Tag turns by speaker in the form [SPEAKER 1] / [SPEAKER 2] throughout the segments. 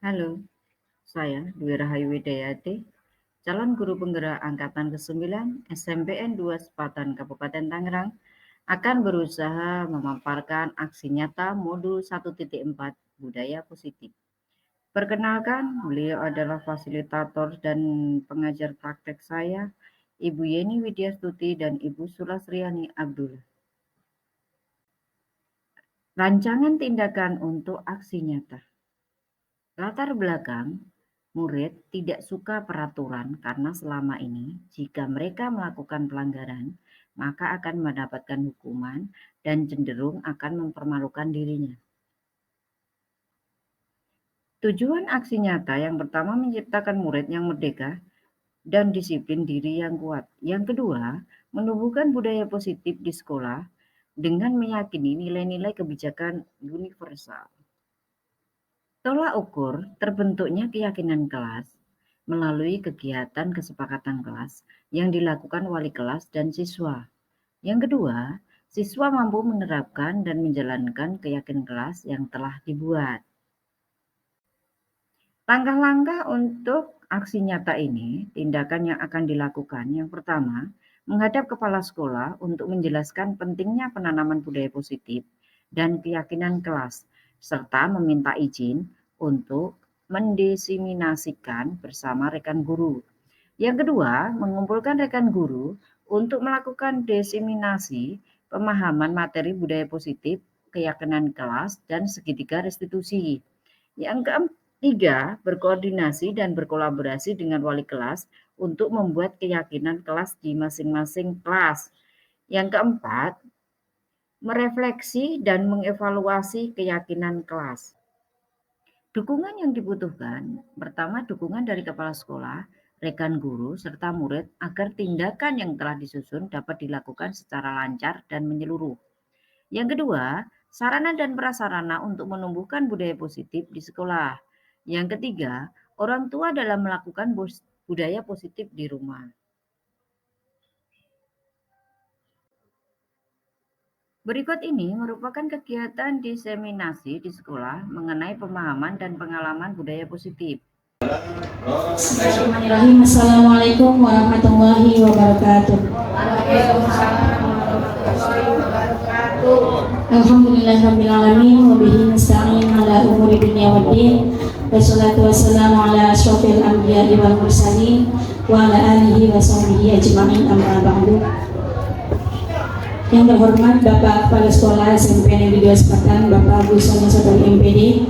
[SPEAKER 1] Halo, saya Dwi Rahayu Widayati, calon guru penggerak angkatan ke-9 SMPN 2 Sepatan Kabupaten Tangerang, akan berusaha memaparkan aksi nyata modul 1.4 budaya positif. Perkenalkan, beliau adalah fasilitator dan pengajar praktek saya, Ibu Yeni Widyastuti dan Ibu Sulasriani Abdullah. Rancangan tindakan untuk aksi nyata. Latar belakang, murid tidak suka peraturan karena selama ini jika mereka melakukan pelanggaran, maka akan mendapatkan hukuman dan cenderung akan mempermalukan dirinya. Tujuan aksi nyata yang pertama menciptakan murid yang merdeka dan disiplin diri yang kuat. Yang kedua, menumbuhkan budaya positif di sekolah dengan meyakini nilai-nilai kebijakan universal. Tolak ukur terbentuknya keyakinan kelas melalui kegiatan kesepakatan kelas yang dilakukan wali kelas dan siswa. Yang kedua, siswa mampu menerapkan dan menjalankan keyakinan kelas yang telah dibuat. Langkah-langkah untuk aksi nyata ini, tindakan yang akan dilakukan. Yang pertama, menghadap kepala sekolah untuk menjelaskan pentingnya penanaman budaya positif dan keyakinan kelas, serta meminta izin untuk mendiseminasikan bersama rekan guru. Yang kedua, mengumpulkan rekan guru untuk melakukan diseminasi pemahaman materi budaya positif, keyakinan kelas, dan segitiga restitusi. Yang ketiga, berkoordinasi dan berkolaborasi dengan wali kelas untuk membuat keyakinan kelas di masing-masing kelas. Yang keempat, merefleksi dan mengevaluasi keyakinan kelas. Dukungan yang dibutuhkan, pertama dukungan dari kepala sekolah, rekan guru, serta murid agar tindakan yang telah disusun dapat dilakukan secara lancar dan menyeluruh. Yang kedua, sarana dan prasarana untuk menumbuhkan budaya positif di sekolah. Yang ketiga, orang tua dalam melakukan budaya positif di rumah. Berikut ini merupakan kegiatan diseminasi di sekolah mengenai pemahaman dan pengalaman budaya positif.
[SPEAKER 2] Bismillahirrahmanirrahim. Assalamualaikum warahmatullahi wabarakatuh. Alhamdulillahirrahmanirrahim. Wabihi nasta'in ala umuri dunia waddin. Wassalatu wassalamu ala asyrafil anbiya'i wal mursalin wa ala alihi wa sahbihi ajma'in, amma ba'du. Yang terhormat Bapak Kepala Sekolah SMP Negeri 2 Sepatan, Bapak Agus Saudari MPD.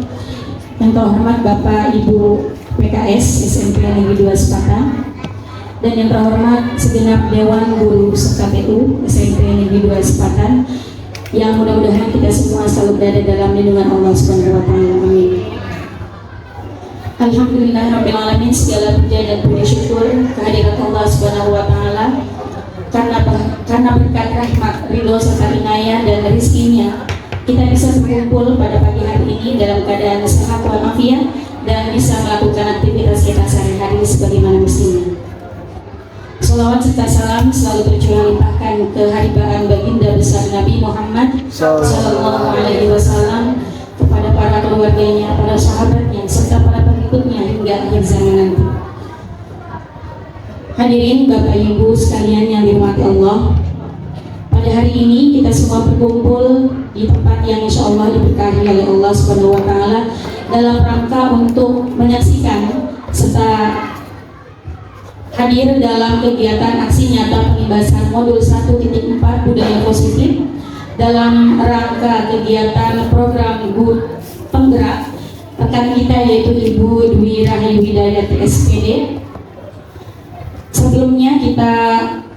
[SPEAKER 2] Yang terhormat Bapak Ibu PKS SMP Negeri 2 Sepatan. Dan yang terhormat segenap Dewan Guru serta PU SMP Negeri 2 Sepatan, yang mudah-mudahan kita semua selalu berada dalam lindungan Allah Subhanahu wa taala. Amin. Alhamdulillahirabbil alamin, segala puja dan puji syukur kehadirat Allah Subhanahu wa taala karena berkat rahmat, ridho serta inayah dan rezekinya kita bisa berkumpul pada pagi hari ini dalam keadaan sehat walafiat dan bisa melakukan aktivitas kita sehari-hari sebagaimana mestinya. Salawat serta salam selalu tercurah limpahkan ke haribaan baginda besar Nabi Muhammad Sallallahu Alaihi Wasallam, kepada para keluarganya, para sahabatnya, serta para pengikutnya hingga akhir zaman nanti. Hadirin Bapak Ibu sekalian yang dirahmati Allah, pada hari ini kita semua berkumpul di tempat yang insya Allah diberkahi oleh Allah Subhanahu wa taala dalam rangka untuk menyaksikan serta hadir dalam kegiatan aksi nyata pembebasan modul 1.4 budaya positif dalam rangka kegiatan program penggerak rekan kita yaitu Ibu Dwi Rahayu Widayati SPD. Sebelumnya kita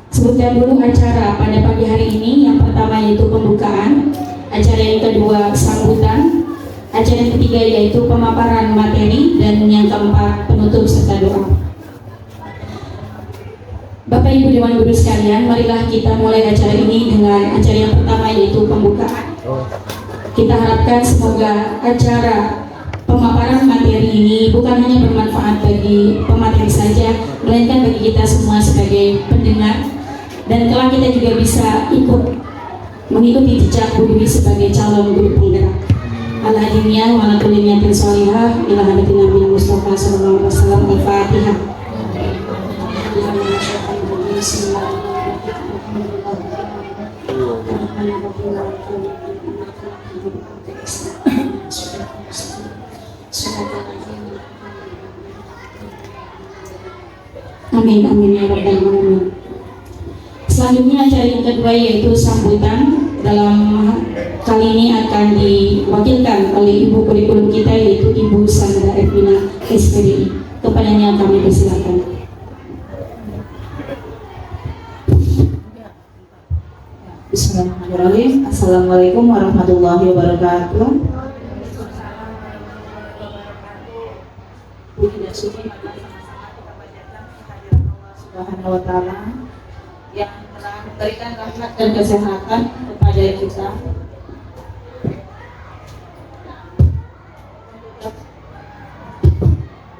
[SPEAKER 2] sebutkan dulu acara pada pagi hari ini. Yang pertama yaitu pembukaan, acara yang kedua sambutan, acara yang ketiga yaitu pemaparan materi, dan yang keempat penutup serta doa. Bapak Ibu Dewan Guru sekalian, marilah kita mulai acara ini dengan acara yang pertama yaitu pembukaan. Kita harapkan semoga acara pemaparan materi ini bukan hanya bermanfaat bagi pemateri saja, melainkan bagi kita semua sebagai pendengar, dan kelak kita juga bisa ikut mengikuti jejak Bu Dwi sebagai calon guru penggerak. ala diniyah wa ala kulli niyatin sholihah ila hadati Nabi Mustafa sallallahu alaihi wasallam. Al-Fatihah. Amin amin ya rabbal alamin. Selanjutnya acara yang kedua yaitu sambutan. Dalam kali ini akan diwakilkan oleh ibu kurikulum kita yaitu Ibu Sandra Ervina SPDI. Kepadanya kami persilakan.
[SPEAKER 3] Bismillahirrahmanirrahim. Assalamualaikum warahmatullahi wabarakatuh. Puji dan syukur Subhanahu wa ta'ala yang telah memberikan rahmat dan kesehatan kepada kita.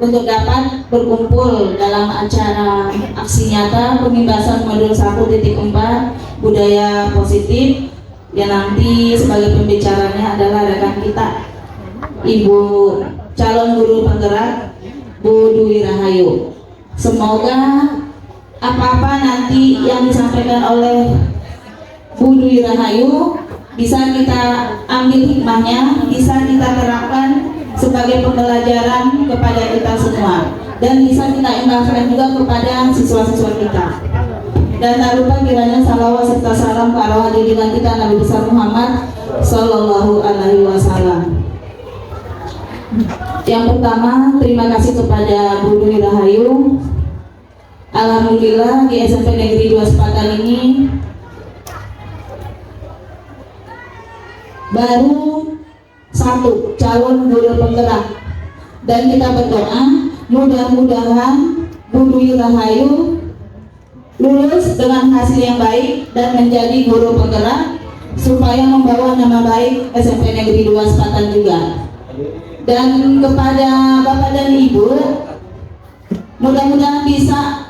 [SPEAKER 3] Untuk dapat berkumpul dalam acara aksi nyata pembebasan modul 1.4 budaya positif yang nanti sebagai pembicaranya adalah rekan kita Ibu calon guru penggerak Bu Dwi Rahayu. Semoga apa-apa nanti yang disampaikan oleh Bu Dwi Rahayu bisa kita ambil hikmahnya, bisa kita terapkan sebagai pembelajaran kepada kita semua, dan bisa kita imbaskan juga kepada siswa-siswa kita. Dan tak lupa kiranya salawat serta salam ke arwah junjungan kita Nabi besar Muhammad Sallallahu Alaihi Wasallam. Yang pertama, terima kasih kepada Bu Dwi Rahayu. Alhamdulillah di SMP Negeri 2 Sepatan ini baru satu calon guru penggerak, dan kita berdoa mudah-mudahan Bu Dwi Rahayu lulus dengan hasil yang baik dan menjadi guru penggerak supaya membawa nama baik SMP Negeri 2 Sepatan juga. Dan kepada Bapak dan Ibu, mudah-mudahan bisa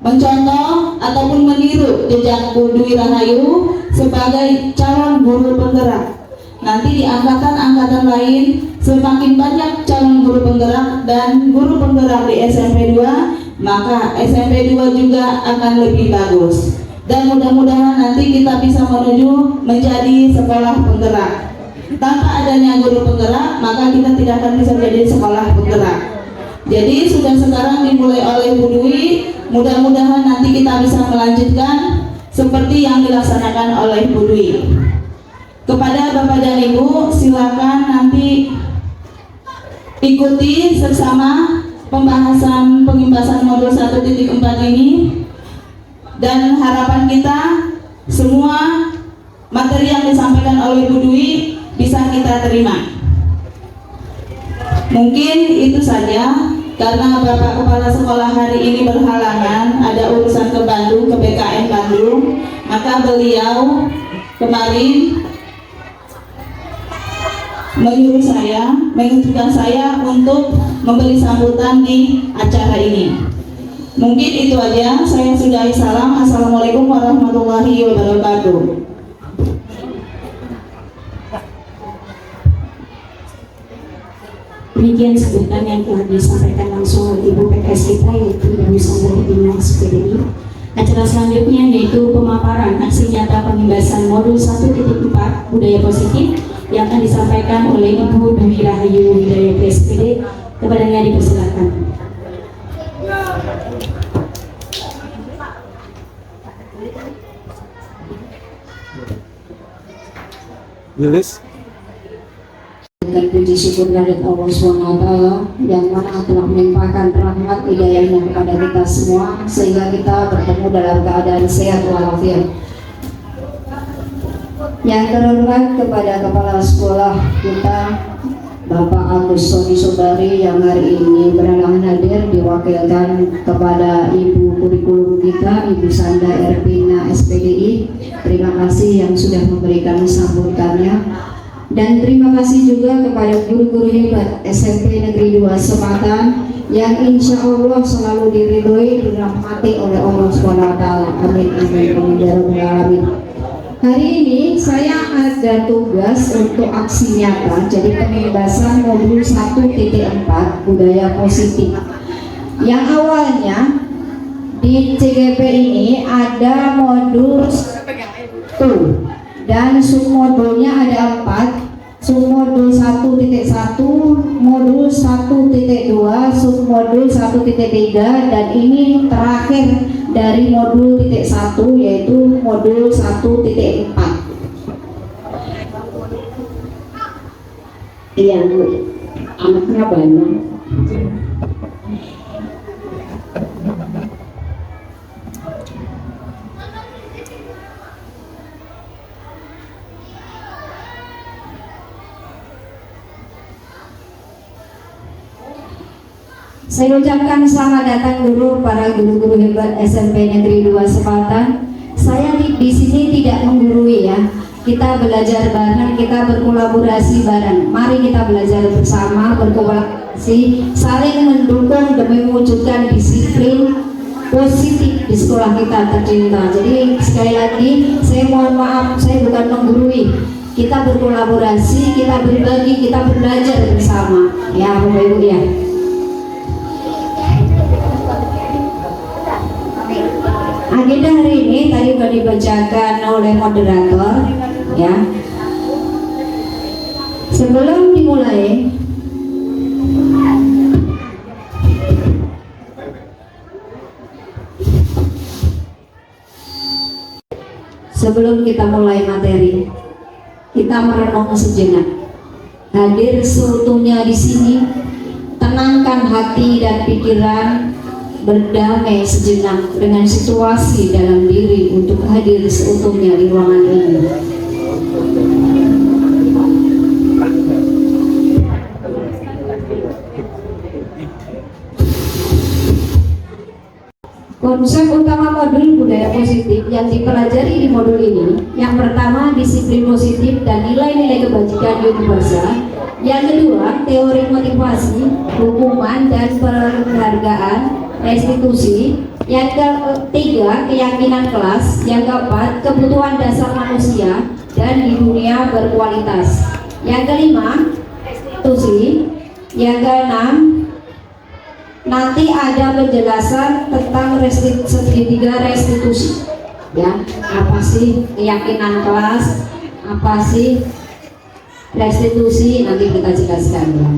[SPEAKER 3] mencontoh ataupun meniru jejak Bu Dwi Rahayu sebagai calon guru penggerak. Nanti di angkatan-angkatan lain semakin banyak calon guru penggerak dan guru penggerak di SMP 2, maka SMP 2 juga akan lebih bagus. Dan mudah-mudahan nanti kita bisa menuju menjadi sekolah penggerak. Tanpa adanya guru penggerak, maka kita tidak akan bisa menjadi sekolah penggerak. Jadi sudah sekarang dimulai oleh Bu Dwi, mudah-mudahan nanti kita bisa melanjutkan seperti yang dilaksanakan oleh Bu Dwi. Kepada Bapak dan Ibu, silakan nanti ikuti bersama pembahasan pembebasan modul 1.4 ini, dan harapan kita semua materi yang disampaikan oleh Bu Dwi bisa kita terima. Mungkin itu saja, karena Bapak Kepala Sekolah hari ini berhalangan, ada urusan ke Bandung, ke BKN Bandung, maka beliau kemarin menginstruksikan saya untuk memberi sambutan di acara ini. Mungkin itu aja, saya sudahi salam. Assalamualaikum warahmatullahi wabarakatuh.
[SPEAKER 2] Demikian sambutan yang telah disampaikan langsung oleh Ibu PKS kita yaitu Ibu Sandra Ervina SPDI. Acara selanjutnya yaitu pemaparan aksi nyata pembebasan modul 1.4 budaya positif yang akan disampaikan oleh Ibu Dwi Rahayu Hidayat SPD. Kepadanya dipersilakan.
[SPEAKER 4] Yulis.
[SPEAKER 5] Dan puji syukur dari Allah SWT yang mana telah melimpahkan rahmat hidayahnya kepada kita semua sehingga kita bertemu dalam keadaan sehat walafiat. Yang terhormat kepada Kepala Sekolah kita Bapak Agus Soni Sobari yang hari ini berhalangan hadir, diwakilkan kepada Ibu kurikulum kita Ibu Sandra Ervina SPDI. Terima kasih yang sudah memberikan sambutannya. Dan terima kasih juga kepada guru-guru hebat SMP Negeri 2 Sepatan yang insya Allah selalu diridhoi, dirahmati oleh Allah SWT. Amin amin amin ya rabbal alamin. Hari ini saya ada tugas untuk aksi nyata, jadi pembebasan modul 1.4 budaya positif. Yang awalnya di CGP ini ada modul 1 dan submodulnya ada 4. Submodul 1.1, modul 1.2, submodul 1.3, dan ini terakhir dari modul titik 1 yaitu modul 1.4. Iya, anaknya banyak. Saya ucapkan selamat datang guru, para guru-guru hebat SMP Negeri 2 Sepatan. Saya di sini tidak menggurui ya. Kita belajar bareng, kita berkolaborasi bareng. Mari kita belajar bersama, berkolaborasi, saling mendukung demi mewujudkan disiplin positif di sekolah kita tercinta. Jadi sekali lagi saya mohon maaf, saya bukan menggurui. Kita berkolaborasi, kita berbagi, kita belajar bersama. Ya, Bapak Ibu ya. Agenda hari ini tadi sudah dibacakan oleh moderator ya. Sebelum dimulai, sebelum kita mulai materi, kita merenung sejenak. Hadir seutuhnya di sini, tenangkan hati dan pikiran, berdamai sejenak dengan situasi dalam diri untuk hadir seutuhnya di ruangan ini. Konsep utama modul budaya positif yang dipelajari di modul ini, yang pertama disiplin positif dan nilai-nilai kebajikan universal. Yang kedua, teori motivasi, hukuman dan penghargaan, restitusi. Yang ketiga, keyakinan kelas. Yang keempat, kebutuhan dasar manusia dan di dunia berkualitas. Yang kelima, restitusi. Yang keenam, nanti ada penjelasan tentang segitiga restitusi. Ya, apa sih keyakinan kelas? Apa sih restitusi, nanti kita jelaskan ya.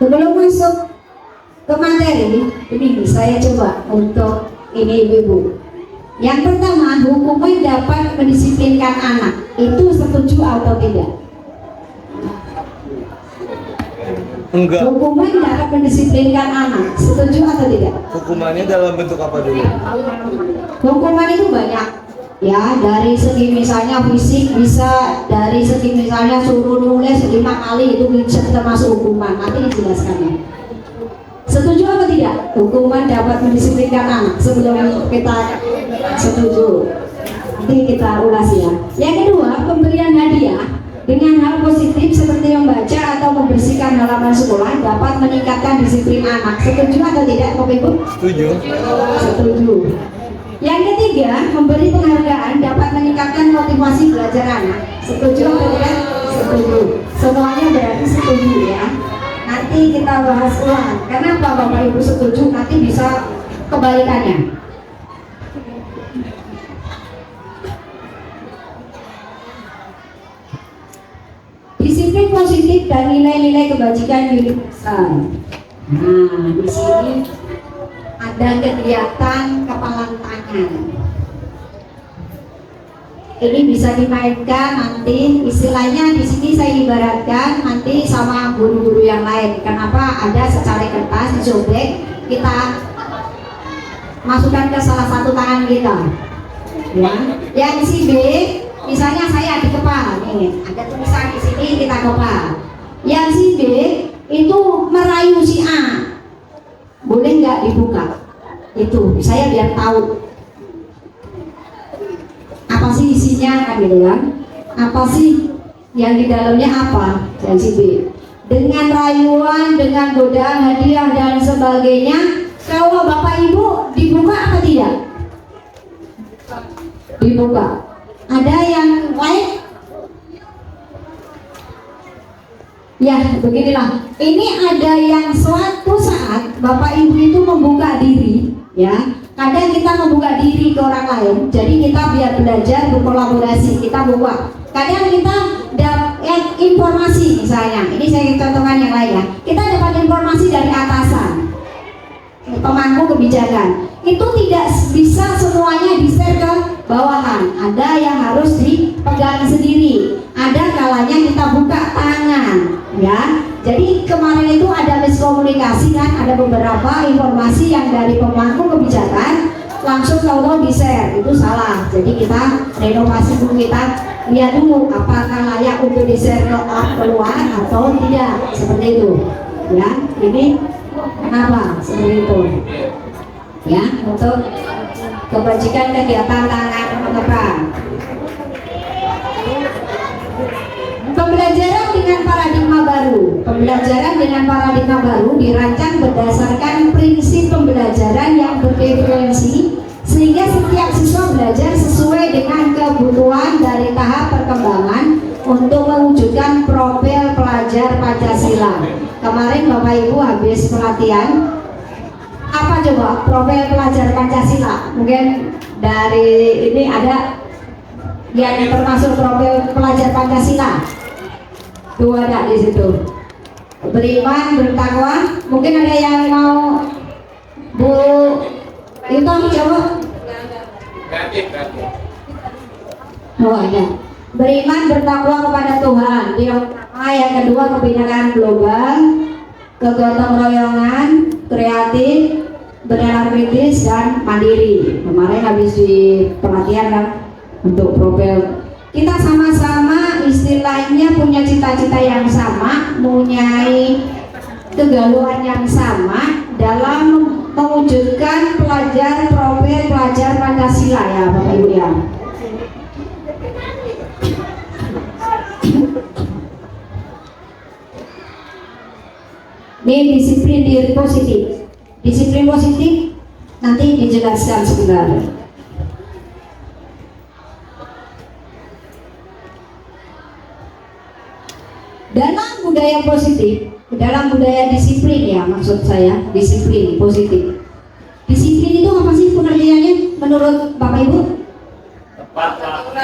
[SPEAKER 5] Sebelum masuk ke materi, ini saya coba untuk ini ibu-ibu. Yang pertama, hukuman dapat mendisiplinkan anak. Itu setuju atau tidak?
[SPEAKER 4] Enggak.
[SPEAKER 5] Hukuman dapat mendisiplinkan anak. Setuju atau tidak?
[SPEAKER 4] Hukumannya dalam bentuk apa dulu?
[SPEAKER 5] Hukuman itu banyak ya, dari segi misalnya fisik, bisa dari segi misalnya suruh nulis 5 kali, itu bisa termasuk hukuman. Nanti dijelaskan ya. Setuju atau tidak? Hukuman dapat mendisiplinkan anak. Sebelum kita setuju, nanti kita ulas ya. Yang kedua, pemberian hadiah dengan hal positif seperti membaca atau membersihkan halaman sekolah dapat meningkatkan disiplin anak. Setuju atau tidak, Bapak Ibu?
[SPEAKER 4] Setuju.
[SPEAKER 5] Setuju. Yang ketiga, memberi penghargaan dapat meningkatkan motivasi belajar anak. Setuju atau tidak? Setuju. Semuanya berarti setuju ya. Nanti kita bahas ulang. Kenapa Bapak Ibu setuju? Nanti bisa kebalikannya. Disiplin positif dan nilai-nilai kebajikan universal. Nah, di sini ada kegiatan kepalan tangan. Ini bisa dimainkan nanti, istilahnya di sini saya ibaratkan nanti sama guru-guru yang lain. Kenapa? Ada secari kertas disobek, kita masukkan ke salah satu tangan kita. Ya, yang si B, misalnya saya di kepala nih, ada tulisan di sini kita kepala. Yang si B itu merayu si A, boleh nggak dibuka? Itu saya biar tahu apa sih isinya kan gitu kan, apa sih yang di dalamnya apa. Dan si B dengan rayuan, dengan godaan hadiah dan sebagainya, kalau Bapak Ibu di Dibuka apa tidak? Dibuka. Ada yang lain? Ya, beginilah. Ini ada yang suatu saat Bapak Ibu itu membuka diri, ya. Kadang kita membuka diri ke orang lain. Jadi kita biar belajar berkolaborasi, kita buka. Kadang kita dapat informasi, misalnya. Ini saya contohkan yang lain ya. Kita dapat informasi dari atasan, pemangku kebijakan. Itu tidak bisa semuanya di-share ke bawahan. Ada yang harus dipegang sendiri. Ada kalanya kita buka tangan, ya. Jadi kemarin itu ada miskomunikasi kan, ada beberapa informasi yang dari pemangku kebijakan langsung tahu di-share, itu salah. Jadi kita renovasi dulu, kita lihat dulu apakah layak untuk di-share ke keluar atau tidak, seperti itu. Ya, ini kenapa seperti itu? Ya, untuk kebajikan kegiatan tangan mengepak. Pembelajaran dengan paradigma baru. Pembelajaran dengan paradigma baru dirancang berdasarkan prinsip pembelajaran yang berdiferensi sehingga setiap siswa belajar sesuai dengan kebutuhan dari tahap perkembangan untuk mewujudkan profil pelajar Pancasila. Kemarin Bapak Ibu habis pelatihan apa coba profil pelajar Pancasila? Mungkin dari ini ada yang termasuk profil pelajar Pancasila. Tuh ada di situ. Beriman, bertakwa. Mungkin ada yang mau Bu itu coba. Oh ada. Beriman, bertakwa kepada Tuhan. Yang pertama, yang kedua kebinekaan global, kegotong royongan, kreatif, bernalar kritis dan mandiri. Kemarin habis di pelatihan kan untuk profil. Kita sama-sama istilahnya punya cita-cita yang sama, mempunyai kegalauan yang sama dalam mewujudkan profil pelajar Pancasila ya Bapak Ibu ya. Ini disiplin diri positif. Disiplin positif nanti dijelaskan sebentar. Dalam budaya positif, dalam budaya disiplin ya maksud saya, disiplin positif. Disiplin itu apa sih pengertiannya menurut Bapak Ibu?
[SPEAKER 4] Tepat waktu.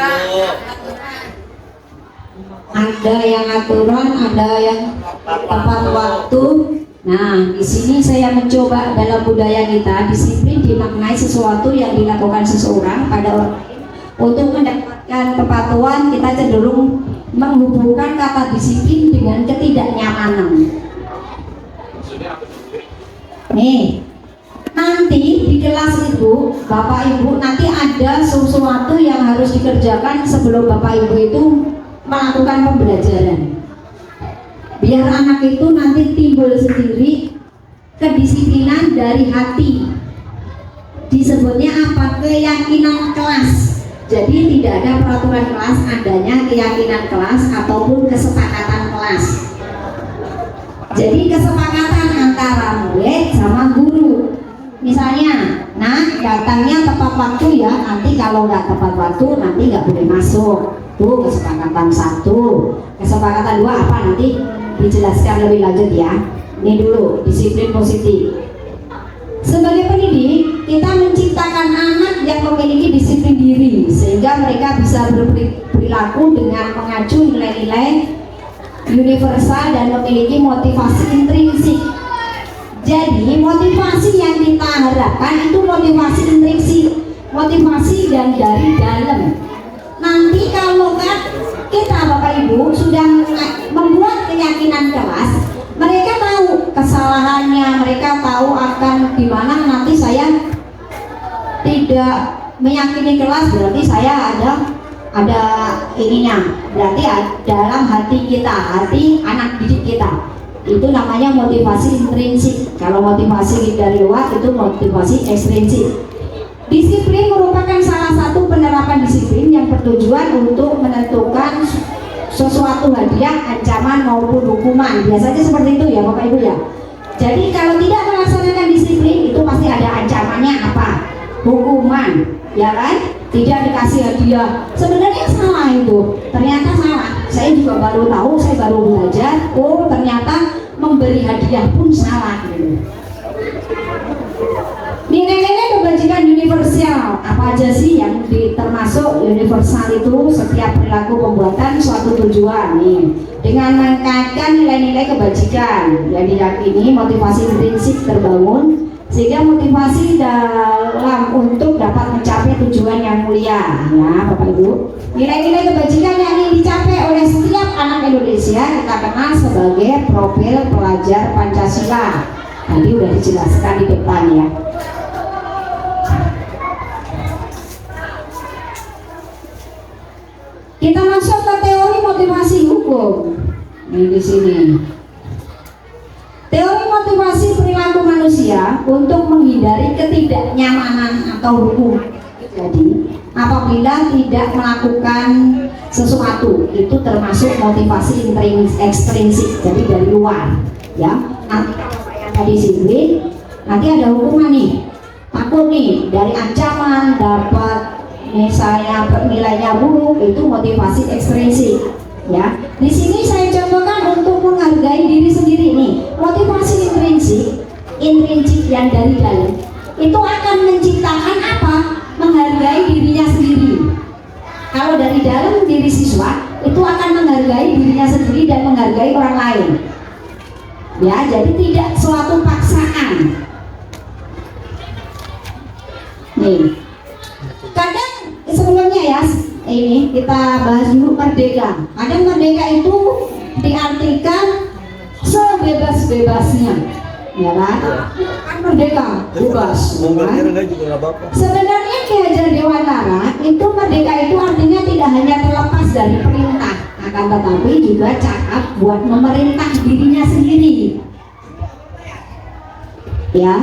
[SPEAKER 5] Ada yang aturan, ada yang tepat waktu. Nah, di sini saya mencoba dalam budaya kita, disiplin dimaknai sesuatu yang dilakukan seseorang pada orang lain. Untuk mendapatkan kepatuhan, kita cenderung menghubungkan kata disiplin dengan ketidaknyamanan. Nih, nanti di kelas itu Bapak Ibu nanti ada sesuatu yang harus dikerjakan sebelum Bapak Ibu itu melakukan pembelajaran. Biar anak itu nanti timbul sendiri kedisiplinan dari hati. Disebutnya apa? Keyakinan kelas. Jadi tidak ada peraturan kelas, adanya keyakinan kelas ataupun kesepakatan kelas. Jadi kesepakatan antara murid sama guru. Misalnya, nah datangnya tepat waktu ya, nanti kalau nggak tepat waktu nanti nggak boleh masuk. Tuh kesepakatan 1. Kesepakatan 2 apa nanti dijelaskan lebih lanjut ya. Ini dulu disiplin positif. Sebagai pendidik, kita menciptakan anak yang memiliki disiplin diri sehingga mereka bisa berperilaku dengan mengacu nilai-nilai universal dan memiliki motivasi intrinsik. Jadi motivasi yang kita harapkan itu motivasi intrinsik, motivasi dan dari dalam. Nanti kalau kan kita Bapak Ibu sudah membuat keyakinan kelas, mereka tahu kesalahannya, mereka tahu akan dimana nanti saya tidak meyakini kelas, berarti saya ada ininya, berarti dalam hati kita, hati anak didik kita, itu namanya motivasi intrinsik. Kalau motivasi dari luar itu motivasi ekstrinsik. Disiplin merupakan salah satu penerapan disiplin yang bertujuan untuk menentukan sesuatu hadiah, ancaman maupun hukuman. Biasanya seperti itu ya Bapak Ibu ya. Jadi kalau tidak melaksanakan disiplin itu pasti ada ancamannya apa? Hukuman, ya kan? Tidak dikasih hadiah. Sebenarnya salah itu. Ternyata salah. Saya juga baru tahu, saya baru belajar. Oh, ternyata memberi hadiah pun salah gitu. Nilai-nilai kebajikan universal apa aja sih yang termasuk universal itu? Setiap perilaku pembuatan suatu tujuan nih dengan meningkatkan nilai-nilai kebajikan yang diyakini motivasi intrinsik terbangun sehingga motivasi dalam untuk dapat mencapai tujuan yang mulia. Ya Bapak Ibu, nilai-nilai kebajikan yang ingin dicapai oleh setiap anak Indonesia kita kenal sebagai profil pelajar Pancasila. Tadi udah dijelaskan di depan ya. Kita masuk ke teori motivasi hukum. Ini di sini. Teori motivasi perilaku manusia untuk menghindari ketidaknyamanan atau hukum. Jadi, apabila tidak melakukan sesuatu, itu termasuk motivasi ekstrinsik, jadi dari luar. Ya, nanti kalau saya ada disiplin, nanti ada hukuman nih. Takut nih dari ancaman dapat misalnya nilainya buruk, itu motivasi ekstrinsik. Ya, di sini saya contohkan untuk menghargai diri sendiri nih. Motivasi intrinsik yang dari dalam itu akan menciptakan apa? Menghargai dirinya sendiri. Kalau dari dalam diri siswa itu akan menghargai dirinya sendiri dan menghargai orang lain. Ya, jadi tidak suatu paksaan. Nih, kadang sebelumnya ya, ini kita bahas dulu merdeka. Kadang merdeka itu diartikan sebebas-bebasnya, ya kan? Kan merdeka, bebas. Sebenarnya Ki Hajar Dewantara itu merdeka itu artinya tidak hanya terlepas dari perintah, akan tetapi juga cakap buat memerintah dirinya sendiri. Ya,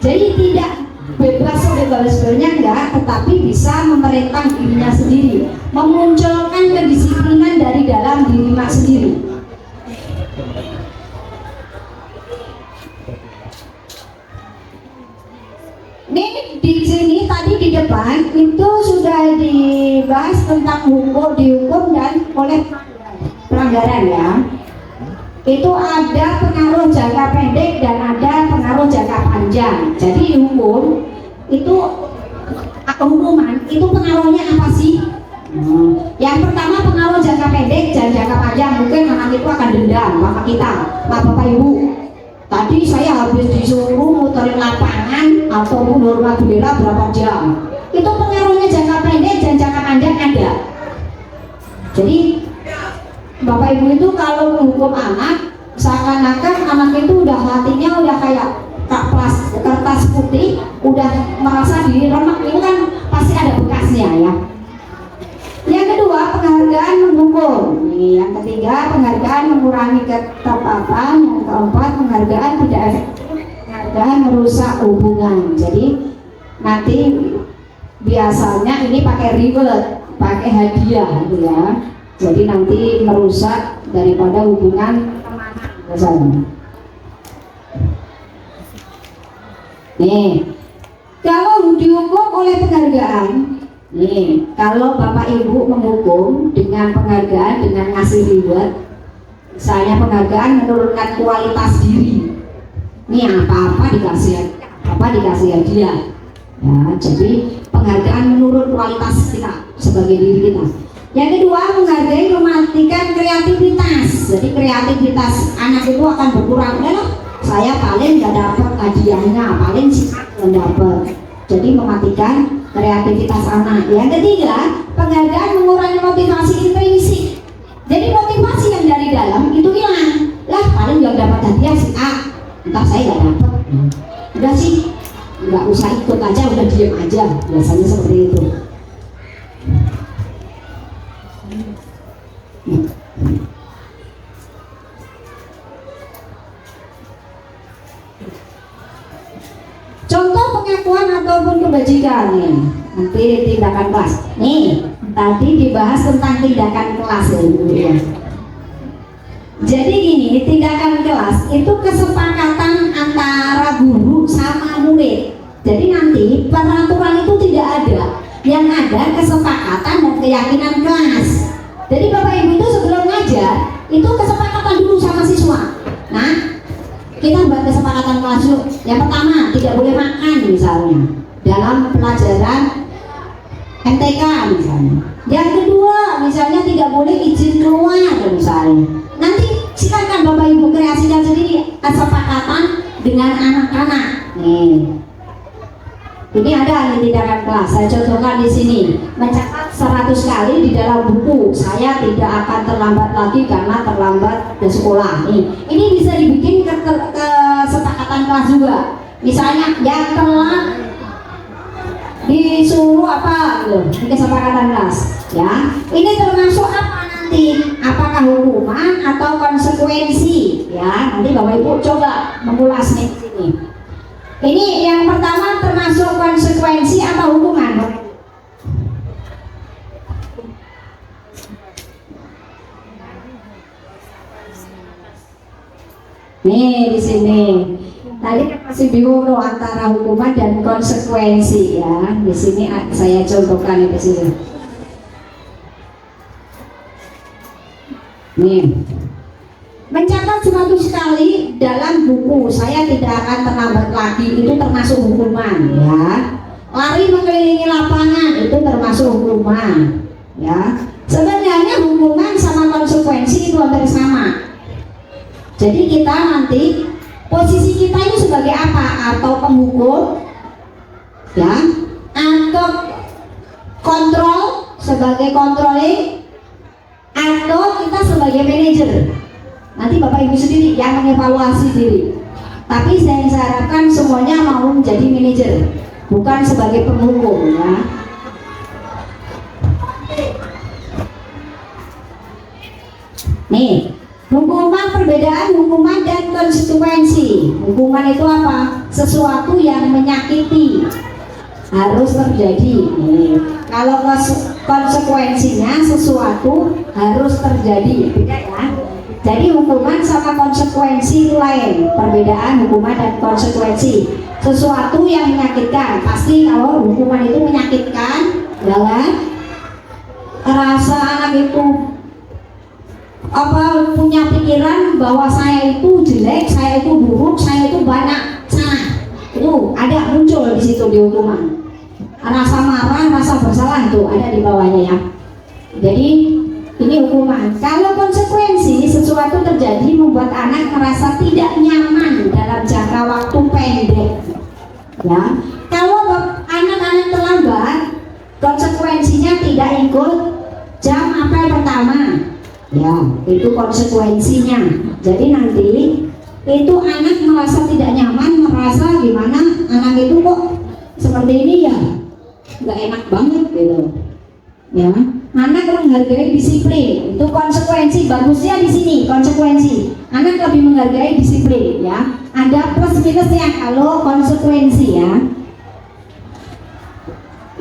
[SPEAKER 5] jadi tidak bebas sebebas-bebasnya enggak, tetapi bisa memerintah dirinya sendiri, memunculkan kedisiplinan dari dalam diri mak sendiri. Ini di sini tadi di depan itu sudah dibahas tentang dihukum dan oleh pelanggaran ya. Itu ada pengaruh jangka pendek dan ada pengaruh jangka panjang. Jadi hukum itu hukuman itu pengaruhnya apa sih? Yang pertama pengaruh jangka pendek dan jangka panjang. Mungkin anak itu akan dendam sama kita, Bapak Ibu. Tadi saya habis disuruh muterin lapangan ataupun hormat bendera berapa jam. Itu pengaruhnya jangka pendek dan jangka panjang ada. Jadi Bapak Ibu itu kalau menghukum anak, seakan-akan anak itu udah hatinya udah kayak kertas putih, udah merasa diri remek. Itu kan pasti ada bekasnya ya. Yang kedua penghargaan menghukum. Yang ketiga penghargaan mengurangi ketepatan. Yang keempat penghargaan tidak efektif. Penghargaan merusak hubungan. Jadi nanti biasanya ini pakai reward, pakai hadiah gitu ya. Jadi nanti merusak daripada hubungan biasanya. Nih, kalau dihukum oleh penghargaan, nih, kalau Bapak Ibu menghukum dengan penghargaan, dengan ngasih reward, misalnya penghargaan menurunkan kualitas diri. Nih apa-apa dikasih hadiah. Ya, jadi penghargaan menurun kualitas kita sebagai diri kita. Yang kedua, menghargai mematikan kreativitas. Jadi kreativitas anak itu akan berkurang. Saya paling nggak dapat hadiahnya, paling sih nggak dapat. Jadi mematikan kreativitas anak. Yang ketiga, penghargaan mengurangi motivasi intrinsik. Jadi motivasi yang dari dalam itu hilang. Lah paling nggak dapat hadiah sih entah saya nggak dapat. Udah sih, nggak usah ikut aja, udah diem aja. Biasanya seperti itu. Contoh pengakuan ataupun kebajikan nih, nanti tindakan kelas. Nih, tadi dibahas tentang tindakan kelas ya. Jadi gini, tindakan kelas itu kesepakatan antara guru sama murid. Jadi nanti peraturan itu tidak ada, yang ada kesepakatan dan keyakinan kelas. Jadi Bapak Ibu itu sebelum ngajar itu kesepakatan dulu sama siswa. Nah, kita buat kesepakatan kelas dulu. Yang pertama, tidak boleh makan misalnya dalam pelajaran MTK misalnya. Yang kedua, misalnya tidak boleh izin keluar misalnya. Nanti silakan Bapak Ibu kreasikan sendiri kesepakatan dengan anak-anak. Nih, ini ada tindakan kelas. Saya contohkan di sini. Mencatat 100 kali di dalam buku. Saya tidak akan terlambat lagi karena terlambat ke sekolah. Nih, ini bisa dibikin kesepakatan kelas juga. Misalnya yang telat disuruh apa gitu, ini kesepakatan kelas. Ya, ini termasuk apa nanti? Apakah hukuman atau konsekuensi? Ya, nanti Bapak Ibu coba mengulasnya di sini. Ini yang pertama termasuk konsekuensi atau hukuman? Nih di sini. Tadi masih bingung loh antara hukuman dan konsekuensi ya. Di sini saya contohkan di sini. Nih. Mencatat 100 kali dalam buku, saya tidak akan terlambat lagi, itu termasuk hukuman ya. Lari mengelilingi lapangan, itu termasuk hukuman ya. Sebenarnya hukuman sama konsekuensi itu hampir sama. Jadi kita nanti posisi kita itu sebagai apa? Atau penghukum ya, atau kontrol sebagai controlling, atau kita sebagai manajer. Nanti Bapak Ibu sendiri yang mengevaluasi diri. Tapi saya harapkan semuanya mau menjadi manajer, bukan sebagai penghukum ya. Nih, hukuman, perbedaan hukuman dan konsekuensi. Hukuman itu apa? Sesuatu yang menyakiti harus terjadi. Nih, kalau konsekuensinya sesuatu harus terjadi, beda ya. Jadi hukuman sama konsekuensi itu lain. Perbedaan hukuman dan konsekuensi. Sesuatu yang menyakitkan, pasti kalau hukuman itu menyakitkan, ya kan? Rasa anak itu apa punya pikiran bahwa saya itu jelek, saya itu buruk, saya itu banyak salah. Itu ada muncul di situ di hukuman. Rasa marah, rasa bersalah itu ada di bawahnya ya. Jadi ini hukuman. Kalau konsekuensi, sesuatu terjadi membuat anak merasa tidak nyaman dalam jangka waktu pendek. Ya, kalau anak-anak terlambat, konsekuensinya tidak ikut jam apel pertama. Ya, itu konsekuensinya. Jadi nanti itu anak merasa tidak nyaman, merasa gimana anak itu kok seperti ini ya, nggak enak banget gitu. Ya, anak menghargai disiplin, itu konsekuensi. Bagusnya di sini konsekuensi, anak lebih menghargai disiplin ya. Ada plus minusnya kalau konsekuensi ya.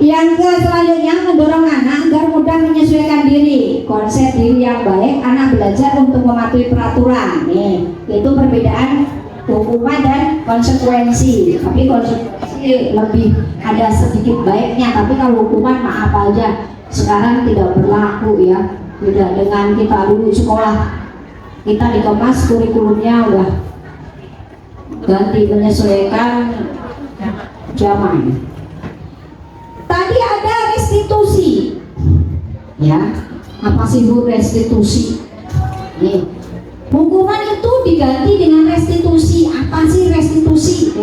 [SPEAKER 5] Yang selanjutnya mendorong anak agar mudah menyesuaikan diri. Konsep diri yang baik, anak belajar untuk mematuhi peraturan. Nih, itu perbedaan hukuman dan konsekuensi. Tapi konsekuensi lebih ada sedikit baiknya. Tapi kalau hukuman maaf aja, sekarang tidak berlaku ya. Beda dengan kita dulu sekolah, kita dikemas kurikulumnya udah ganti menyesuaikan zaman. Tadi ada restitusi ya. Apa sih Bu restitusi? Nih, hukuman itu diganti dengan restitusi. Apa sih restitusi?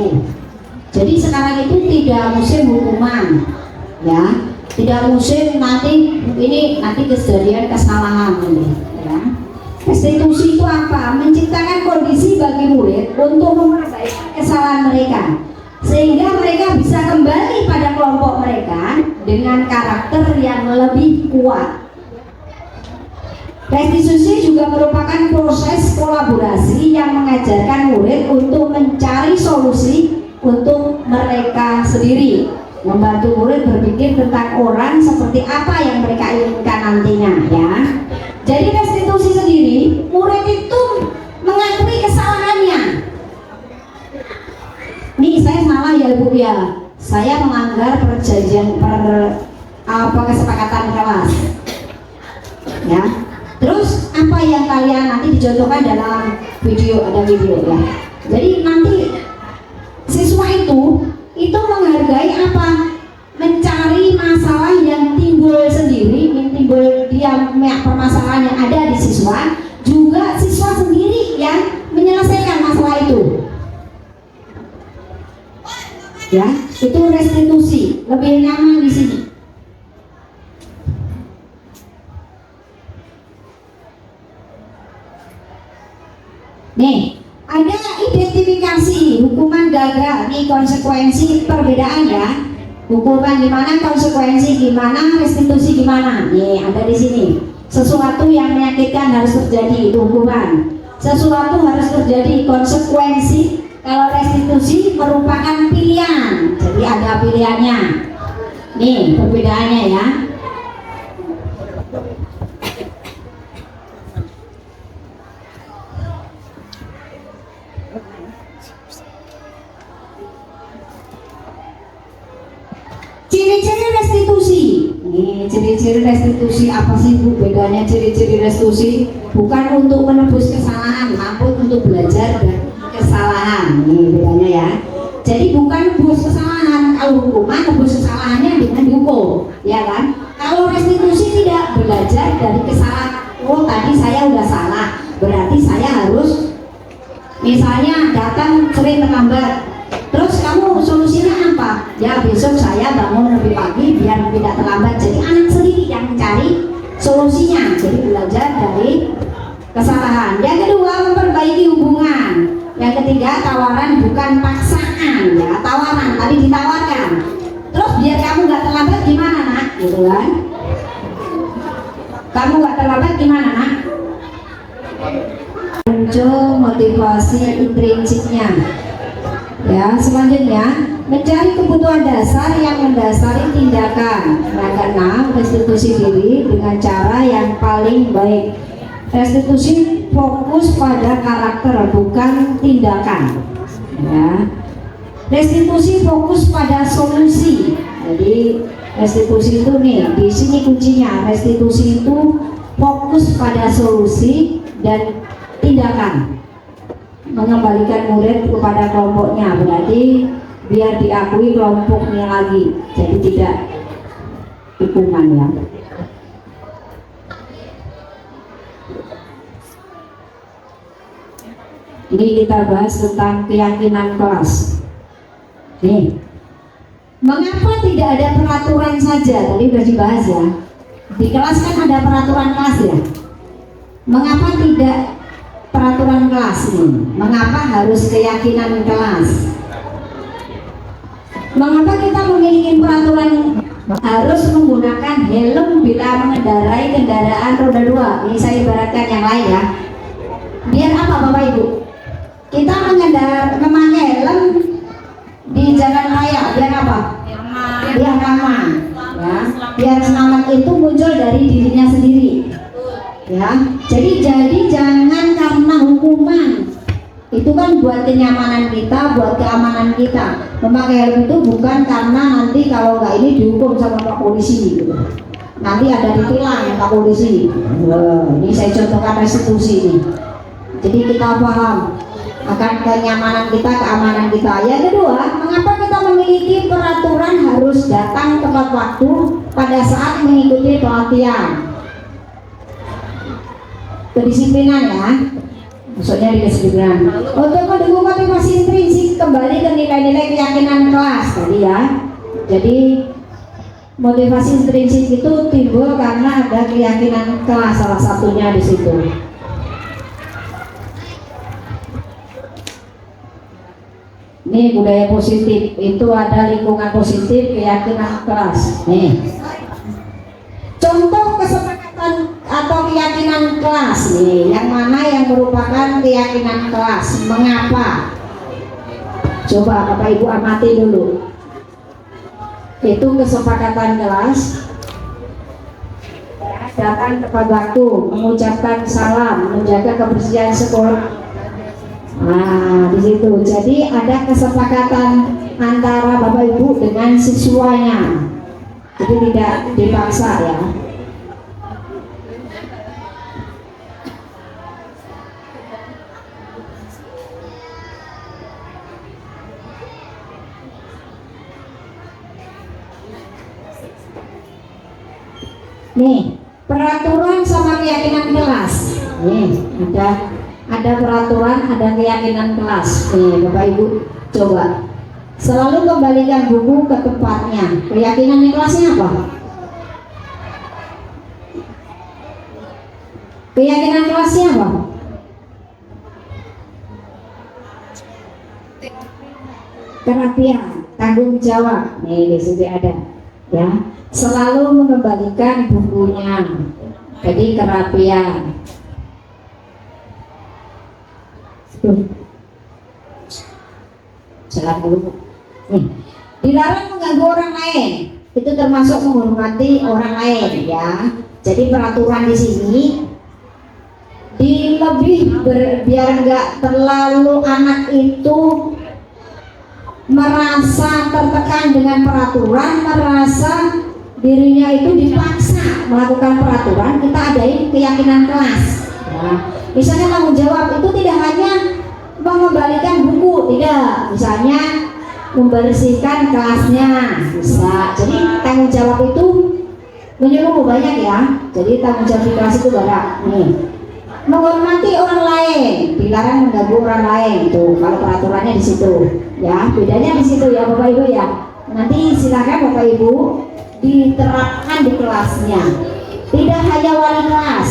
[SPEAKER 5] Jadi sekarang itu tidak musim hukuman ya. Tidak musim nanti ini nanti kejadian kesalahan ini ya. Restitusi itu apa? Menciptakan kondisi bagi murid untuk memperbaiki kesalahan mereka sehingga mereka bisa kembali pada kelompok mereka dengan karakter yang lebih kuat. Restitusi juga merupakan proses kolaborasi yang mengajarkan murid untuk mencari solusi untuk mereka sendiri, membantu murid berpikir tentang orang seperti apa yang mereka inginkan nantinya ya. Jadi restitusi sendiri, murid itu mengakui kesalahannya. ya, saya melanggar kesepakatan kelas. Ya. Terus apa yang kalian nanti dicontohkan dalam video, ada video ya. Jadi nanti siswa itu menghargai apa? Mencari masalah yang timbul sendiri, yang timbul permasalahan yang ada di siswa, juga siswa sendiri yang menyelesaikan masalah itu. Ya, itu restitusi, lebih nyaman di sini. Nih, ada identifikasi hukuman gagal, nih konsekuensi perbedaan ya. Hukuman gimana, konsekuensi gimana, restitusi gimana. Nih, ada di sini. Sesuatu yang menyakitkan harus terjadi, itu hukuman. Sesuatu harus terjadi, konsekuensi. Kalau restitusi merupakan pilihan, jadi ada pilihannya. Nih, perbedaannya ya. Ciri-ciri restitusi. Nih, ciri-ciri restitusi apa sih Bu? Bedanya ciri-ciri restitusi bukan untuk menebus kesalahan, namun untuk belajar dari kesalahan. Nih bedanya ya. Jadi bukan nebus kesalahan. Kalau hukuman nebus kesalahannya dengan dihukum, ya kan? Kalau restitusi tidak, belajar dari kesalahan. Oh, tadi saya udah salah, berarti saya harus misalnya datang sering terlambat. Terus kamu solusinya apa? Ya besok saya bangun lebih pagi biar tidak terlambat. Jadi anak sendiri yang mencari solusinya. Jadi belajar dari kesalahan. Yang kedua, memperbaiki hubungan. Yang ketiga, tawaran bukan paksaan ya. Tawaran, tadi ditawarkan. Terus biar kamu gak terlambat gimana nak? Gitu kan? Kamu gak terlambat gimana nak? Muncul motivasi intrinsiknya. Ya, selanjutnya mencari kebutuhan dasar yang mendasari tindakan. Yang keenam, restitusi diri dengan cara yang paling baik. Restitusi fokus pada karakter bukan tindakan. Ya. Restitusi fokus pada solusi. Jadi restitusi itu nih, di sini kuncinya. Restitusi itu fokus pada solusi dan tindakan. Mengembalikan murid kepada kelompoknya, berarti biar diakui kelompoknya lagi, jadi tidak hukuman ya. Ini kita bahas tentang keyakinan kelas. Nih, mengapa tidak ada peraturan saja? Tadi sudah dibahas ya. Di kelas kan ada peraturan kelas ya. Mengapa tidak peraturan kelas nih? Mengapa harus keyakinan kelas? Mengapa kita memiliki peraturan harus menggunakan helm bila mengendarai kendaraan roda 2? Ini saya ibaratkan yang lain ya. Biar apa Bapak Ibu? Kita memakai helm di jalan raya, biar apa? Biar aman. Ya. Biar selamat itu muncul dari dirinya sendiri. Ya, jadi jangan karena hukuman. Itu kan buat kenyamanan kita, buat keamanan kita. Memakai helm itu bukan karena nanti kalau nggak ini dihukum sama Pak Polisi gitu. Nanti ada ditilang Pak Polisi. Ini saya contohkan restitusi ini. Jadi kita paham akan kenyamanan kita, keamanan kita. Yang kedua, mengapa kita memiliki peraturan harus datang tepat waktu pada saat mengikuti pelatihan? Kedisiplinan ya, maksudnya kedisiplinan. Untuk mendukung motivasi intrinsik, kembali ke nilai-nilai keyakinan kelas tadi ya. Jadi motivasi intrinsik itu timbul karena ada keyakinan kelas, salah satunya di situ. Ini budaya positif, itu ada lingkungan positif, keyakinan kelas. Nih, contoh kesepakatan atau keyakinan kelas nih, yang mana yang merupakan keyakinan kelas. Mengapa? Coba Bapak Ibu amati dulu. Itu kesepakatan kelas. Datang tepat waktu, mengucapkan salam, menjaga kebersihan sekolah. Nah, di situ. Jadi ada kesepakatan antara Bapak Ibu dengan siswanya. Jadi tidak dipaksa ya. Nih, peraturan sama keyakinan kelas. Nih, ada peraturan, ada keyakinan kelas. Nih, Bapak Ibu coba. Selalu kembalikan buku ke tempatnya. Keyakinan kelasnya apa? Keyakinan kelasnya apa? Kerapian, tanggung jawab. Nih, di sini ada. Ya, selalu mengembalikan bukunya. Jadi kerapian. Jalan dulu. Dilarang mengganggu orang lain. Itu termasuk menghormati orang lain ya. Jadi peraturan di sini biar nggak terlalu anak itu merasa tertekan dengan peraturan, merasa dirinya itu dipaksa melakukan peraturan. Kita adain keyakinan kelas. Nah, misalnya tanggung jawab itu tidak hanya mengembalikan buku, tidak. Misalnya membersihkan kelasnya bisa. Jadi tanggung jawab itu menyeluruh banyak ya. Jadi tanggung jawab di kelas itu banyak. Nih, menghormati orang lain, dilarang mengganggu orang lain. Tuh, kalau peraturannya di situ. Ya, bedanya di situ ya Bapak Ibu ya. Nanti silakan Bapak Ibu diterapkan di kelasnya. Tidak hanya wali kelas,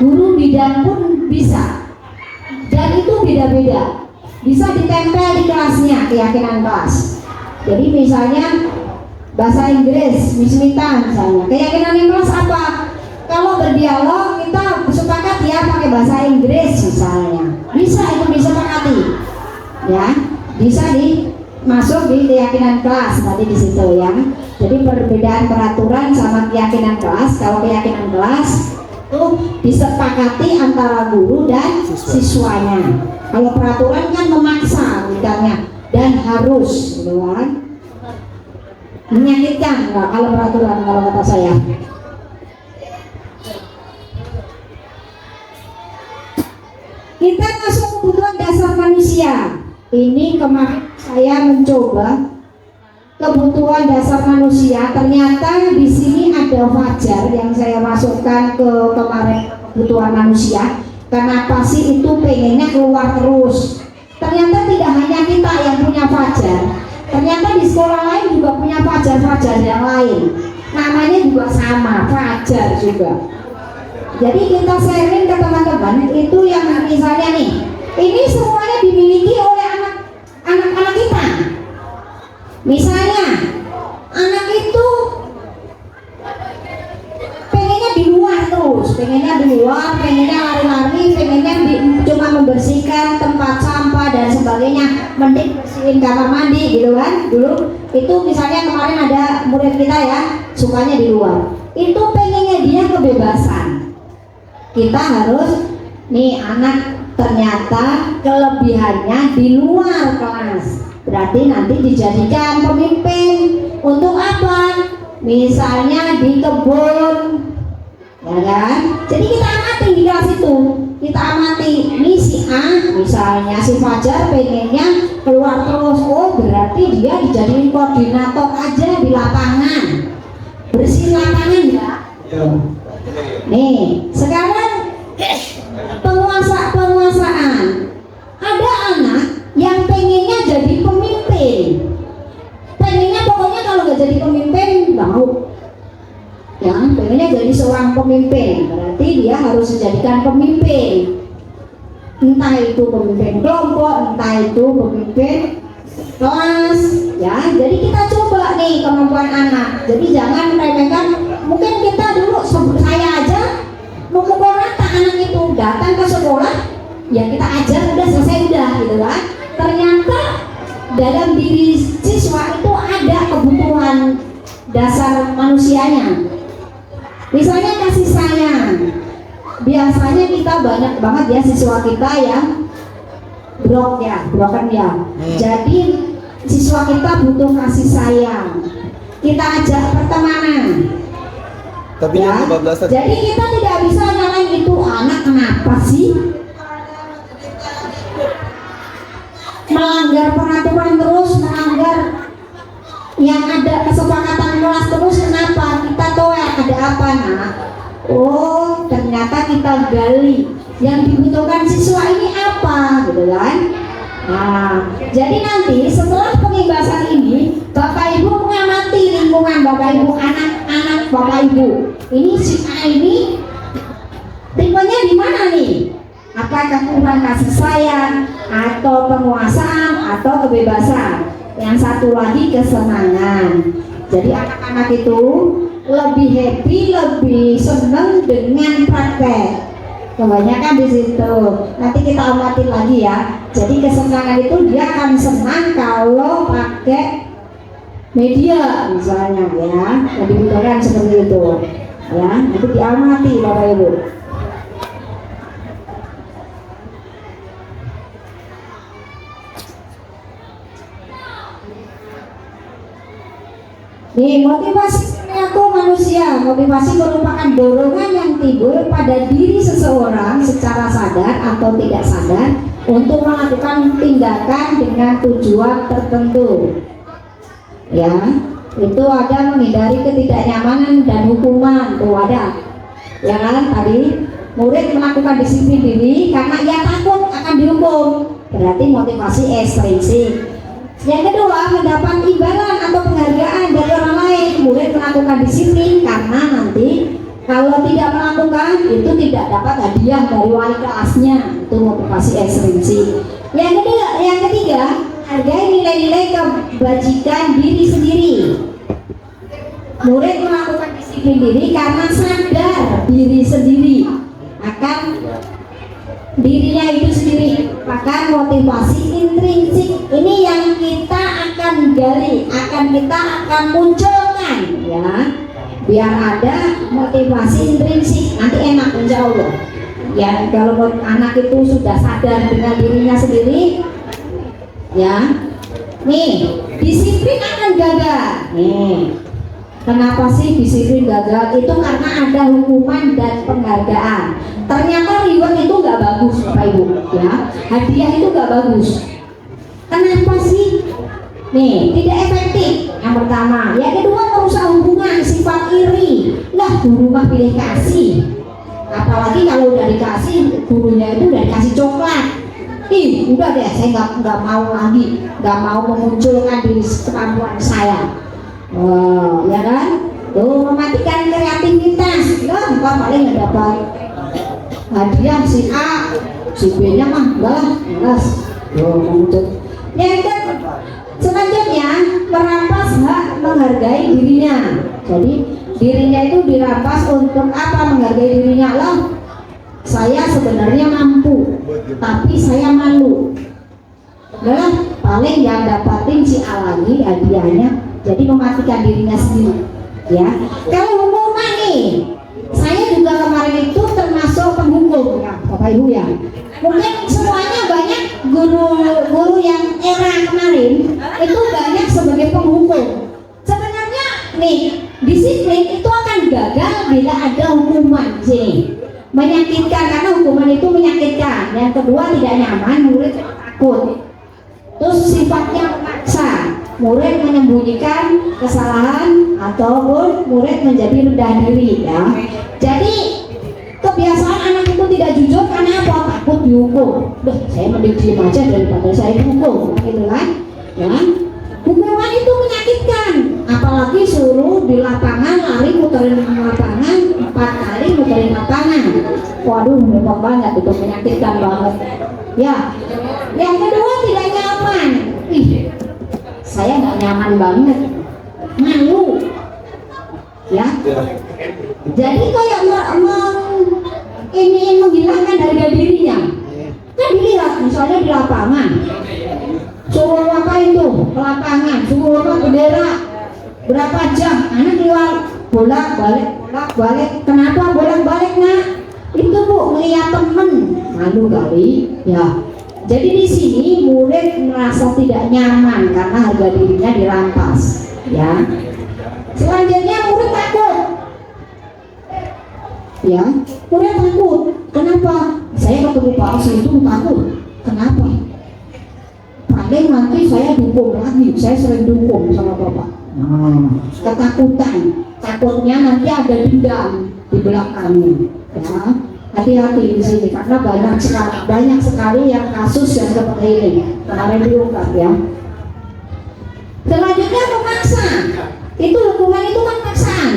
[SPEAKER 5] guru bidang pun bisa. Dan itu beda-beda. Bisa ditempel di kelasnya keyakinan kelas. Jadi misalnya bahasa Inggris, Miss Mita misalnya. Keyakinan kelas apa? Kalau berdialog kita sepakat ya pakai bahasa Inggris misalnya. Bisa itu disepakati. Ya. Bisa masuk di keyakinan kelas tadi di situ ya. Jadi perbedaan peraturan sama keyakinan kelas. Kalau keyakinan kelas itu disepakati antara guru dan siswanya. Kalau peraturan kan memaksa misalnya dan harus, gitu kan? Menyakitkan enggak kalau peraturan kalau kata saya. Kita masuk kebutuhan dasar manusia. Ini kemarin saya mencoba kebutuhan dasar manusia. Ternyata di sini ada fajar yang saya masukkan ke kemarin kebutuhan manusia. Kenapa sih itu pengennya keluar terus? Ternyata tidak hanya kita yang punya fajar. Ternyata di sekolah lain juga punya fajar-fajar yang lain. Namanya juga sama, fajar juga. Jadi kita sharing ke teman-teman itu yang misalnya nih, ini semuanya dimiliki oleh anak-anak kita. Misalnya anak itu pengennya di luar terus, pengennya lari-lari, pengennya cuma membersihkan tempat sampah dan sebagainya, mending bersihin kamar mandi gitu kan. Dulu itu misalnya kemarin ada murid kita ya sukanya di luar, itu pengennya dia kebebasan. Kita harus nih anak ternyata kelebihannya di luar kelas, berarti nanti dijadikan pemimpin untuk apa? Misalnya di kebun, ya kan? Jadi kita amati di kelas itu, kita amati ini si A, misalnya si Fajar pengennya keluar terus, oh berarti dia dijadiin koordinator aja di lapangan, bersihin lapangan ya. Nih sekarang penguasaan. Ada anak yang pengennya jadi pemimpin, pengennya pokoknya kalau nggak jadi pemimpin mau ya, pengennya jadi seorang pemimpin, berarti dia harus dijadikan pemimpin, entah itu pemimpin kelompok, entah itu pemimpin kelas ya. Jadi kita coba nih kemampuan anak, jadi jangan remehkan. Mungkin kita dulu, saya aja memukul rata anak itu datang ke sekolah ya kita ajar udah selesai udah gitu kan. Ternyata dalam diri siswa itu ada kebutuhan dasar manusianya. Misalnya kasih sayang. Biasanya kita banyak banget ya siswa kita yang brok ya, broken ya. Jadi siswa kita butuh kasih sayang. Kita ajak pertemanan.
[SPEAKER 6] Tapi
[SPEAKER 5] Ya.
[SPEAKER 6] yang 15-an.
[SPEAKER 5] Jadi kita tidak bisa nyalain itu anak kenapa sih melanggar peraturan terus, melanggar yang ada kesepakatan kelas terus. Kenapa? Kita tahu ada apa nak? Oh ternyata kita gali yang dibutuhkan siswa ini apa, gitu kan? Nah, jadi nanti setelah pengibasan ini, Bapak Ibu mengamati lingkungan Bapak Ibu, anak-anak Bapak Ibu. Ini si A ini tipenya di mana nih? Apakah kurang kasih sayang, atau penguasaan, atau kebebasan? Yang satu lagi kesenangan. Jadi anak-anak itu lebih happy, lebih senang dengan praktek. Kebanyakan di situ. Nanti kita amati lagi ya. Jadi kesenangan itu dia akan senang kalau pakai media misalnya ya. Yang dibutuhkan seperti itu. Ya, nanti diamati Bapak Ibu. Nih, motivasi perilaku manusia. Motivasi merupakan dorongan yang timbul pada diri seseorang secara sadar atau tidak sadar untuk melakukan tindakan dengan tujuan tertentu. Ya, itu ada menghindari ketidaknyamanan dan hukuman. Tuh ada. Ya kan, tadi murid melakukan disiplin diri karena ia takut akan dihukum. Berarti motivasi ekstrinsik. Yang kedua, mendapat imbalan atau penghargaan dari orang lain. Murid melakukan disiplin karena nanti kalau tidak melakukan itu tidak dapat hadiah dari wali kelasnya. Itu motivasi ekstrinsik. Yang ketiga, hargai nilai-nilai kebajikan diri sendiri. Murid melakukan disiplin diri karena sadar diri sendiri akan dirinya itu sendiri. Maka motivasi intrinsik ini yang kita akan gali, kita akan munculkan ya, biar ada motivasi intrinsik. Nanti enak insya Allah ya, kalau anak itu sudah sadar dengan dirinya sendiri ya. Nih, disiplin akan gagal. Nih, kenapa sih disiplin gagal? Itu karena ada hukuman dan penghargaan. Ternyata reward itu nggak bagus Bapak Ibu ya, hadiah itu nggak bagus. Kenapa sih? Nih, tidak efektif. Yang pertama, yang kedua merusak hubungan, sifat iri. Lah, guru mah pilih kasih. Apalagi kalau udah dikasih, gurunya itu udah dikasih coklat. Ih, udah deh, saya nggak mau lagi, nggak mau memunculkan diri kemampuan saya. Oh, ya kan? Tuh mematikan kreativitas. Lah, bukan paling nggak dapat hadiah si A, si B nya mah enggak. Yang selanjutnya merampas hak menghargai dirinya. Jadi dirinya itu dirampas untuk apa? Menghargai dirinya. Loh, saya sebenarnya mampu, tapi saya malu. Lah, paling yang dapatin si A lagi hadiahnya. Jadi mematikan dirinya sendiri. Ya, kalau hukuman nih, saya juga kemarin itu termasuk penghukum ya, Bapak Ibu ya. Mungkin semuanya banyak guru-guru yang era kemarin itu banyak sebagai penghukum. Sebenarnya nih, disiplin itu akan gagal bila ada hukuman sini. Menyakitkan karena hukuman itu menyakitkan. Yang kedua tidak nyaman, murid takut. Terus sifatnya memaksa. Murid menyembunyikan kesalahan ataupun murid menjadi rendah diri ya. Jadi kebiasaan anak itu tidak jujur karena apa? Takut dihukum. Duh, saya mending diem aja daripada saya dihukum, gitu kan? Ya, hukuman itu menyakitkan. Apalagi suruh di lapangan lari muterin lapangan 4 kali muterin lapangan. Waduh, repot banget itu, menyakitkan banget. Ya, yang kedua tidak nyaman. Ih, saya nggak nyaman banget, malu. Ya, jadi kayak ini menghilangkan harga dirinya. Kan dilihat misalnya di lapangan, suruh apa itu ke lapangan, suruh apa bendera berapa jam, anak keluar bolak-balik. Kenapa bolak-balik nak? Itu Bu, melihat temen, malu kali ya. Jadi di sini murid merasa tidak nyaman karena harga dirinya dirampas, ya. Selanjutnya murid takut, ya. Murid takut. Kenapa? Saya ketemu Pak itu takut. Kenapa? Paling nanti saya dukung lagi. Saya sering dukung sama Bapak. Ketakutan, takutnya nanti ada dendam di belakangnya, ya. Hati-hati di sini karena banyak sekali yang kasus yang seperti ini kemarin diungkap, ya. Selanjutnya memaksa, itu hukuman itu kan paksaan,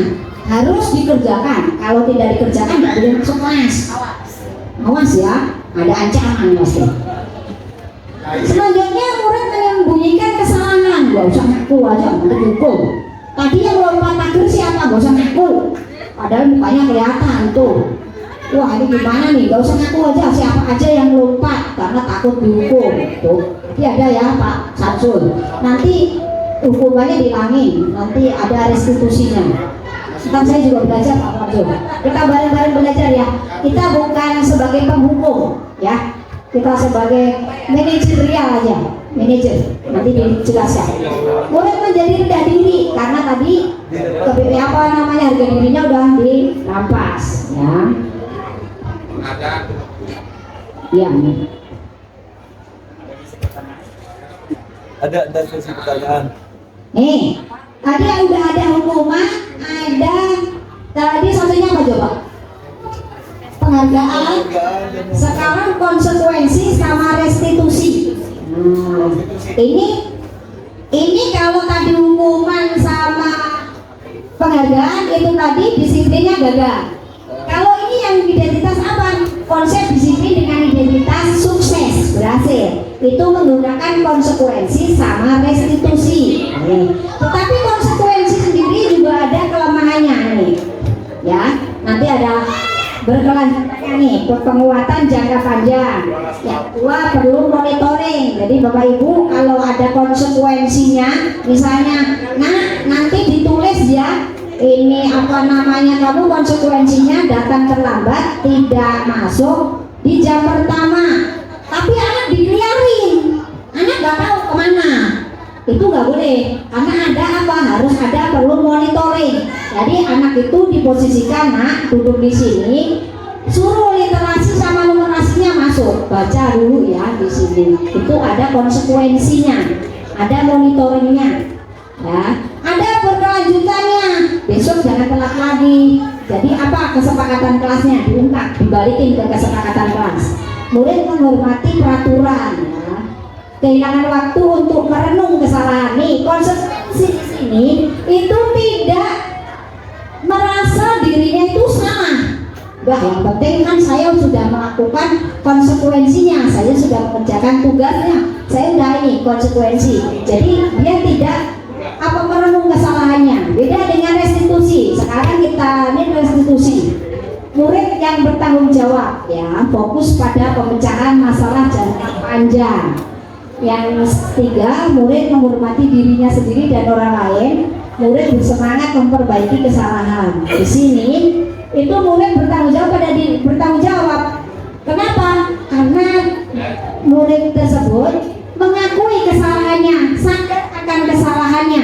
[SPEAKER 5] harus dikerjakan. Kalau tidak dikerjakan tidak boleh masuk kelas. Awas ya, ada ancaman pasti. Selanjutnya murid menyembunyikan kesalahan, gak usah ngaku aja, nanti dihukum. Tadi yang lompat pagar siapa? Gak usah ngaku, padahal mukanya kelihatan tuh. Wah ini gimana nih, gak usah ngaku aja, siapa aja yang lompat karena takut dihukum tuh. Ini ada ya Pak Samsul, nanti hukumannya dihilangin, nanti ada restitusinya. Sekarang saya juga belajar Pak Samsul, kita bareng-bareng belajar ya. Kita bukan sebagai penghukum ya, kita sebagai manajerial aja, manajer, nanti dijelaskan. Boleh menjadi rendah diri karena tadi harga dirinya udah dirampas, ya. Ya.
[SPEAKER 4] Ada sesi pertanyaan.
[SPEAKER 5] Nih, tadi udah ada hukuman, ada tadi satunya apa coba? Penghargaan. Sekarang konsekuensi sama restitusi. Ini kalau tadi hukuman sama penghargaan itu tadi disiplinnya gagal. Kalau ini yang identitas apa? Konsep disiplin dengan identitas sukses berhasil. Itu menggunakan konsekuensi sama restitusi. Tetapi konsekuensi sendiri juga ada kelemahannya nih. Ya, nanti ada berkelanjutannya nih, penguatan jangka panjang. Yang kedua perlu monitoring. Jadi Bapak Ibu kalau ada konsekuensinya, misalnya, nah nanti ditulis ya. Ini apa namanya, kamu konsekuensinya datang terlambat, tidak masuk di jam pertama, tapi anak dikeliarin, anak nggak tahu kemana, itu nggak boleh karena ada apa, harus ada perlu monitoring. Jadi anak itu diposisikan, nak duduk di sini, suruh literasi sama numerasinya masuk, baca dulu ya di sini, itu ada konsekuensinya, ada monitoringnya, ya. Ada berkelanjutannya, besok jangan telat lagi. Jadi apa kesepakatan kelasnya diungkap, dibalikin ke kesepakatan kelas. Murid menghormati peraturan, ya. Kehilangan waktu untuk merenung kesalahan. Nih konsekuensi di sini itu tidak merasa dirinya itu salah. Bah, yang penting kan saya sudah melakukan konsekuensinya, saya sudah mengerjakan tugasnya, saya udah ini konsekuensi. Jadi dia tidak apa merenung kesalahannya. Beda dengan restitusi. Sekarang kita ini restitusi. Murid yang bertanggung jawab, ya, fokus pada pemecahan masalah jangka panjang. Yang ketiga, murid menghormati dirinya sendiri dan orang lain. Murid bersemangat memperbaiki kesalahan. Di sini itu murid bertanggung jawab pada diri, bertanggung jawab. Kenapa? Karena murid tersebut mengakui kesalahannya, sadar akan kesalahannya,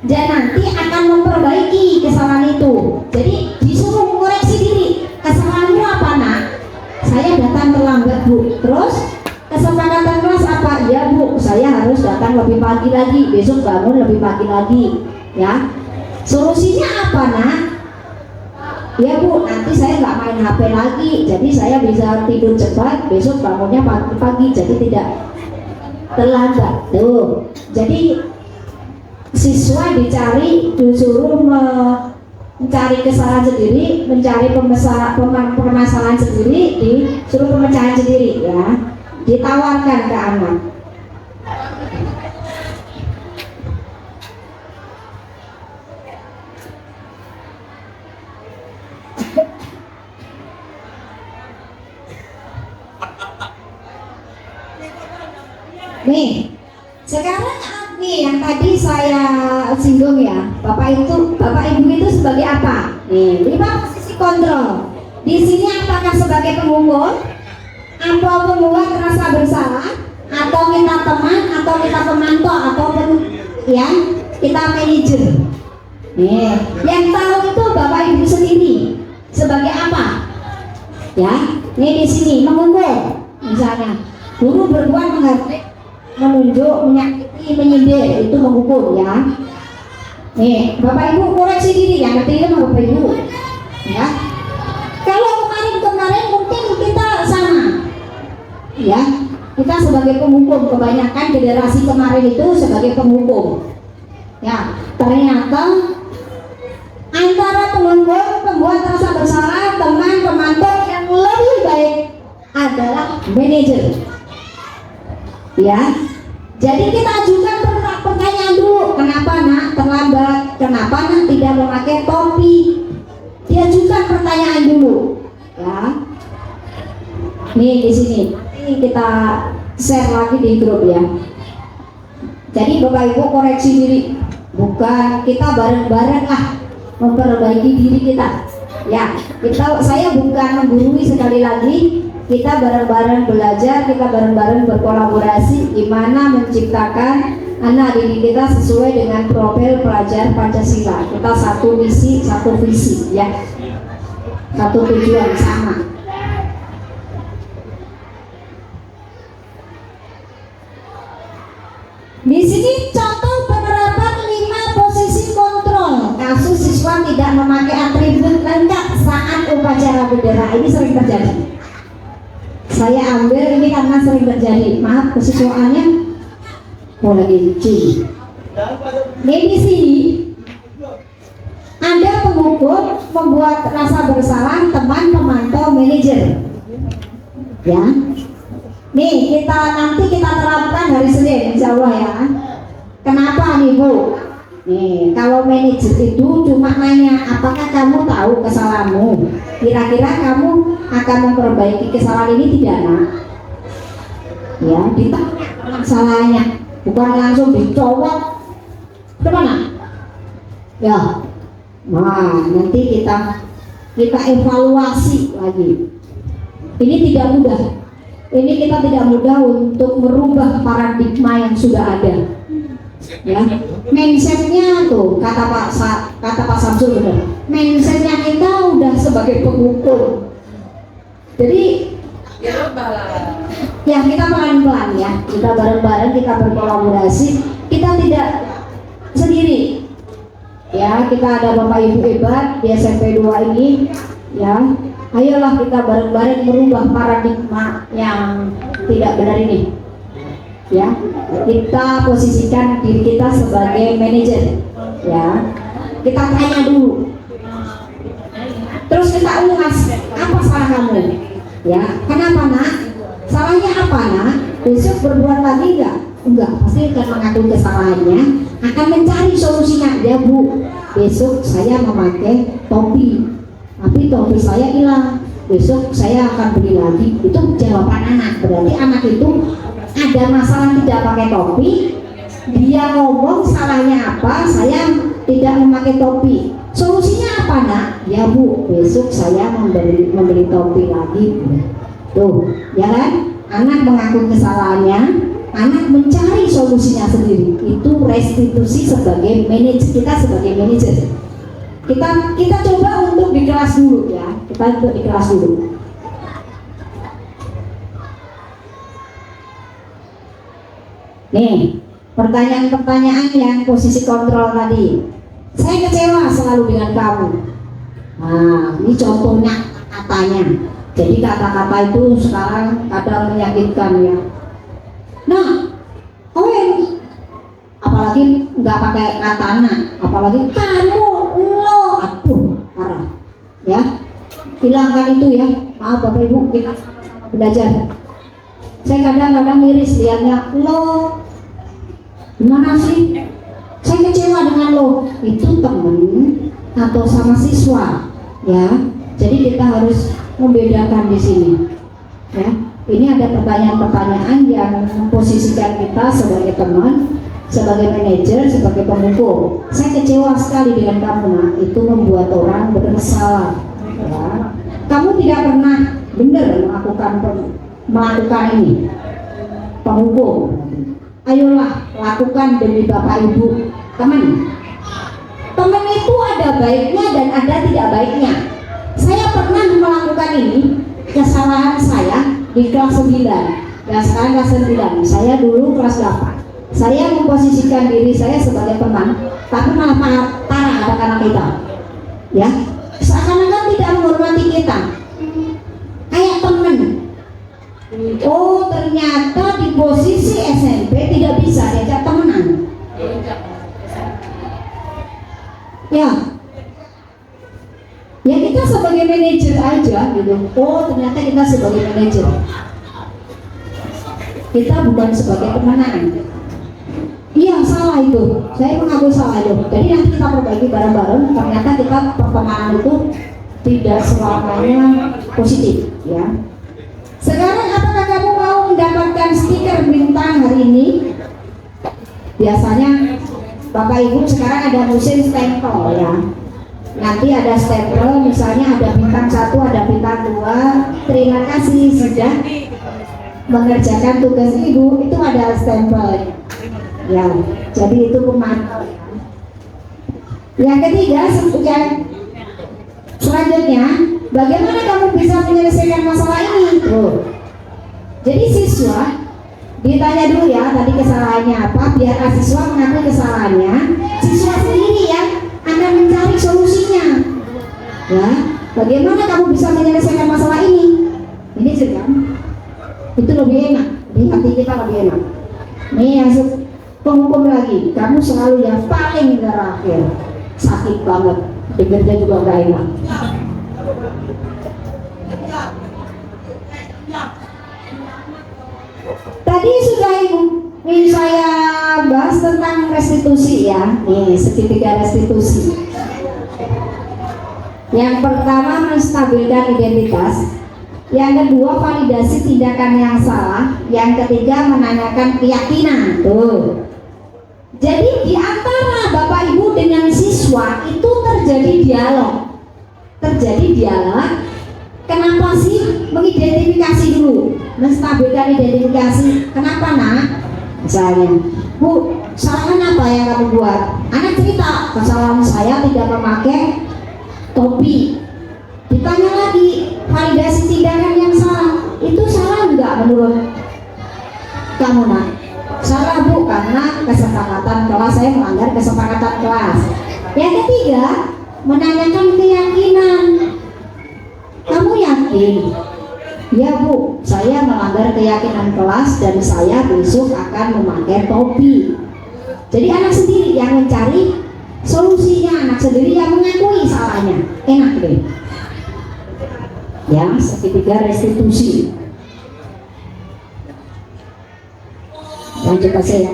[SPEAKER 5] dan nanti akan memperbaiki kesalahan itu. Jadi disuruh mengoreksi diri, kesalahanmu apa nak? Saya datang terlambat Bu. Terus kesepakatan kelas apa? Ya Bu, saya harus datang lebih pagi lagi, besok bangun lebih pagi lagi, ya. Solusinya apa nak? Ya Bu, nanti saya nggak main HP lagi, jadi saya bisa tidur cepat, besok bangunnya pagi-pagi, jadi tidak terlambat tuh. Jadi siswa disuruh mencari kesalahan sendiri, mencari permasalahan sendiri, disuruh pemecahan sendiri, ya, ditawarkan ke anak. Nih, sekarang nih yang tadi saya singgung ya, Bapak Ibu itu sebagai apa? Nih, 5 posisi kontrol. Di sini apakah sebagai pengunggul atau membuat rasa bersalah? atau kita teman, atau kita pemantau, ataupun ya kita manajer. Nih, yang tahu itu Bapak Ibu sendiri sebagai apa? Ya, ini di sini mengunggul, misalnya guru berbuat menghardik, menunjuk, menyakiti, menyindir, itu menghukum ya. Nih, Bapak Ibu koreksi diri ya, ngerti kan Bapak Ibu? Ya. Kalau kemarin mungkin kita sama, ya. Kita sebagai penghukum, kebanyakan generasi kemarin itu sebagai penghukum. Ya, ternyata antara pengunggul, pembuat rasa bersalah, teman, pemantau yang lebih baik adalah manajer. Ya, jadi kita ajukan pertanyaan dulu, kenapa nak terlambat, kenapa nak tidak memakai topi, diajukan pertanyaan dulu. Ya, nih di sini, ini kita share lagi di grup ya. Jadi Bapak Ibu koreksi diri, bukan kita bareng-bareng lah memperbaiki diri kita. Ya, saya bukan menggurui, sekali lagi kita bareng-bareng belajar, kita bareng-bareng berkolaborasi gimana menciptakan anak didik kita sesuai dengan profil pelajar Pancasila. Kita satu misi, satu visi ya, satu tujuan sama. Di sini contoh penerapan 5 posisi kontrol kasus siswa tidak memakai atribut lengkap saat upacara bendera. Ini sering terjadi. Saya ambil ini karena sering terjadi. Maaf kesiswaannya mau lagi cuci. Di sini ada penghukum, membuat rasa bersalah, teman, pemantau, manajer. Ya. Nih nanti kita terapkan hari Senin insya Allah ya. Kenapa nih Bu? Nih kalau manajer itu cuma nanya apakah kamu tahu kesalahanmu, kira-kira kamu akan memperbaiki kesalahan ini tidak nak? Ya ditanya masalahnya, bukan langsung dicowok. Kemana? Ya, nah nanti kita evaluasi lagi. Ini tidak mudah. Ini kita tidak mudah untuk merubah paradigma yang sudah ada. Ya, mindsetnya tuh kata Pak Samsul benar. Mindsetnya kita udah sebagai penghukum. Jadi ya kita pelan-pelan ya, kita bareng-bareng, kita berkolaborasi, kita tidak sendiri. Ya, kita ada Bapak Ibu hebat di SMP 2 ini, ya. Ayolah kita bareng-bareng merubah paradigma yang tidak benar ini. Ya, kita posisikan diri kita sebagai manajer. Ya, kita tanya dulu. Terus kita ulas, apa salah kamu? Ya, kenapa nak? Salahnya apa nak? Besok berbuat lagi enggak? Enggak, pasti akan mengakui kesalahannya, akan mencari solusinya. Ya Bu, besok saya memakai topi, tapi topi saya hilang, besok saya akan beli lagi. Itu jawaban anak. Berarti anak itu ada masalah tidak pakai topi, dia ngomong salahnya apa, saya tidak memakai topi, solusinya apa nak? Ya Bu, besok saya membeli topi lagi. Tuh, ya kan? Anak mengaku kesalahannya, anak mencari solusinya sendiri. Itu restitusi sebagai manajer, kita sebagai manajer. Kita coba untuk di kelas dulu ya, kita untuk di kelas dulu. Nih, pertanyaan-pertanyaan yang posisi kontrol tadi. Saya kecewa selalu dengan kamu. Nah, ini contohnya katanya. Jadi kata-kata itu sekarang kadang menyakitkan ya. Nah, apalagi nggak pakai kata anak, apalagi kamu, lo, aduh, parah. Ya, hilangkan itu ya. Maaf Bapak Ibu, kita belajar. Saya kadang-kadang miris lihatnya, lo, gimana sih? Saya kecewa dengan lo. Itu temen atau sama siswa, ya. Jadi kita harus membedakan di sini. Ya, ini ada pertanyaan-pertanyaan yang memposisikan kita sebagai teman, sebagai manajer, sebagai pemukul. Saya kecewa sekali dengan kamu, nah. Itu membuat orang bersalah. Ya. Kamu tidak pernah benar melakukan ini. penghukum. Ayolah lakukan demi Bapak Ibu. Teman itu ada baiknya dan ada tidak baiknya. Saya pernah melakukan ini, kesalahan saya di kelas 9. Ya sekarang kelas 9, saya dulu kelas 8. Saya memposisikan diri saya sebagai teman, tapi malah parah anak-anak kita. Ya, seakan-akan tidak menghormati kita. Kayak teman. Oh ternyata di posisi SMP tidak bisa diajak temenan. Ya kita sebagai manajer aja gitu. Oh ternyata kita sebagai manajer, kita bukan sebagai temenan. Iya salah itu, saya mengaku salah itu. Jadi nanti kita perbaiki bareng-bareng. Ternyata kita pertemanan itu tidak selamanya positif ya. Sekarang apakah kamu mau mendapatkan stiker bintang hari ini? Biasanya Bapak Ibu sekarang ada musim stempel ya. Nanti ada stempel, misalnya ada bintang 1, ada bintang 2. Terima kasih sudah mengerjakan tugas Ibu, itu ada stempel. Ya, jadi itu pemantau. Yang ketiga, selanjutnya, bagaimana kamu bisa menyelesaikan masalah ini? Tuh. Jadi siswa ditanya dulu ya tadi kesalahannya apa, biar siswa mengakui kesalahannya. Siswa sendiri yang akan mencari solusinya. Ya, bagaimana kamu bisa menyelesaikan masalah ini? Ini juga itu lebih enak, di hati kita lebih enak. Nih yang penghukum lagi, kamu selalu yang paling terakhir. Sakit banget, dengarnya juga gak enak. Tadi sudah ini saya bahas tentang restitusi ya. Nih segitiga restitusi. Yang pertama menstabilkan identitas, yang kedua validasi tindakan yang salah, yang ketiga menanyakan keyakinan. Tuh. Jadi di antara Bapak Ibu dengan siswa itu terjadi dialog. Kenapa sih? Mengidentifikasi dulu, menstabilkan identifikasi. Kenapa nak? Misalnya, Bu, kesalahan apa yang kamu buat? Anak cerita, kesalahan saya tidak memakai topi. Ditanya lagi, validasi tindakan yang salah, itu salah enggak menurut kamu nak? Salah Bu, karena kesepakatan kelas, saya melanggar kesepakatan kelas. Yang ketiga, menanyakan keyakinan. Kamu yakin? Ya Bu, saya melanggar keyakinan kelas dan saya besok akan memakai topi. Jadi anak sendiri yang mencari solusinya, anak sendiri yang mengakui salahnya. Enak deh. Ya, segitiga restitusi. Lanjut saya.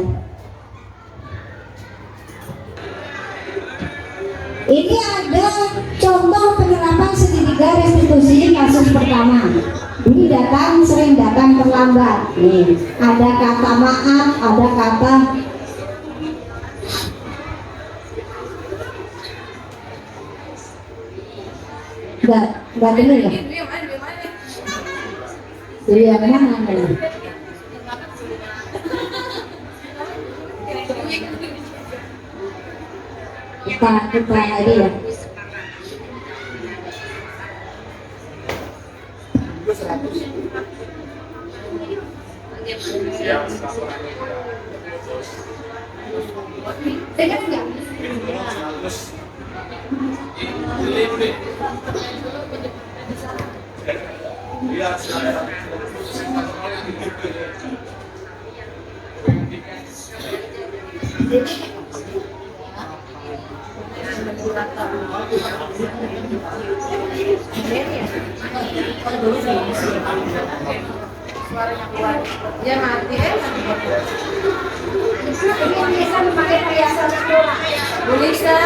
[SPEAKER 5] Ini ada contoh penerapan segitiga restitusi kasus pertama. Ini sering datang terlambat. Nih, ada kata maaf, ada kata nggak dengar ya? Jadi yang mana? Kita lagi ya. Dengar nggak?
[SPEAKER 6] Ya mati
[SPEAKER 5] Bisa memakai perhiasan sekolah.
[SPEAKER 6] bisa.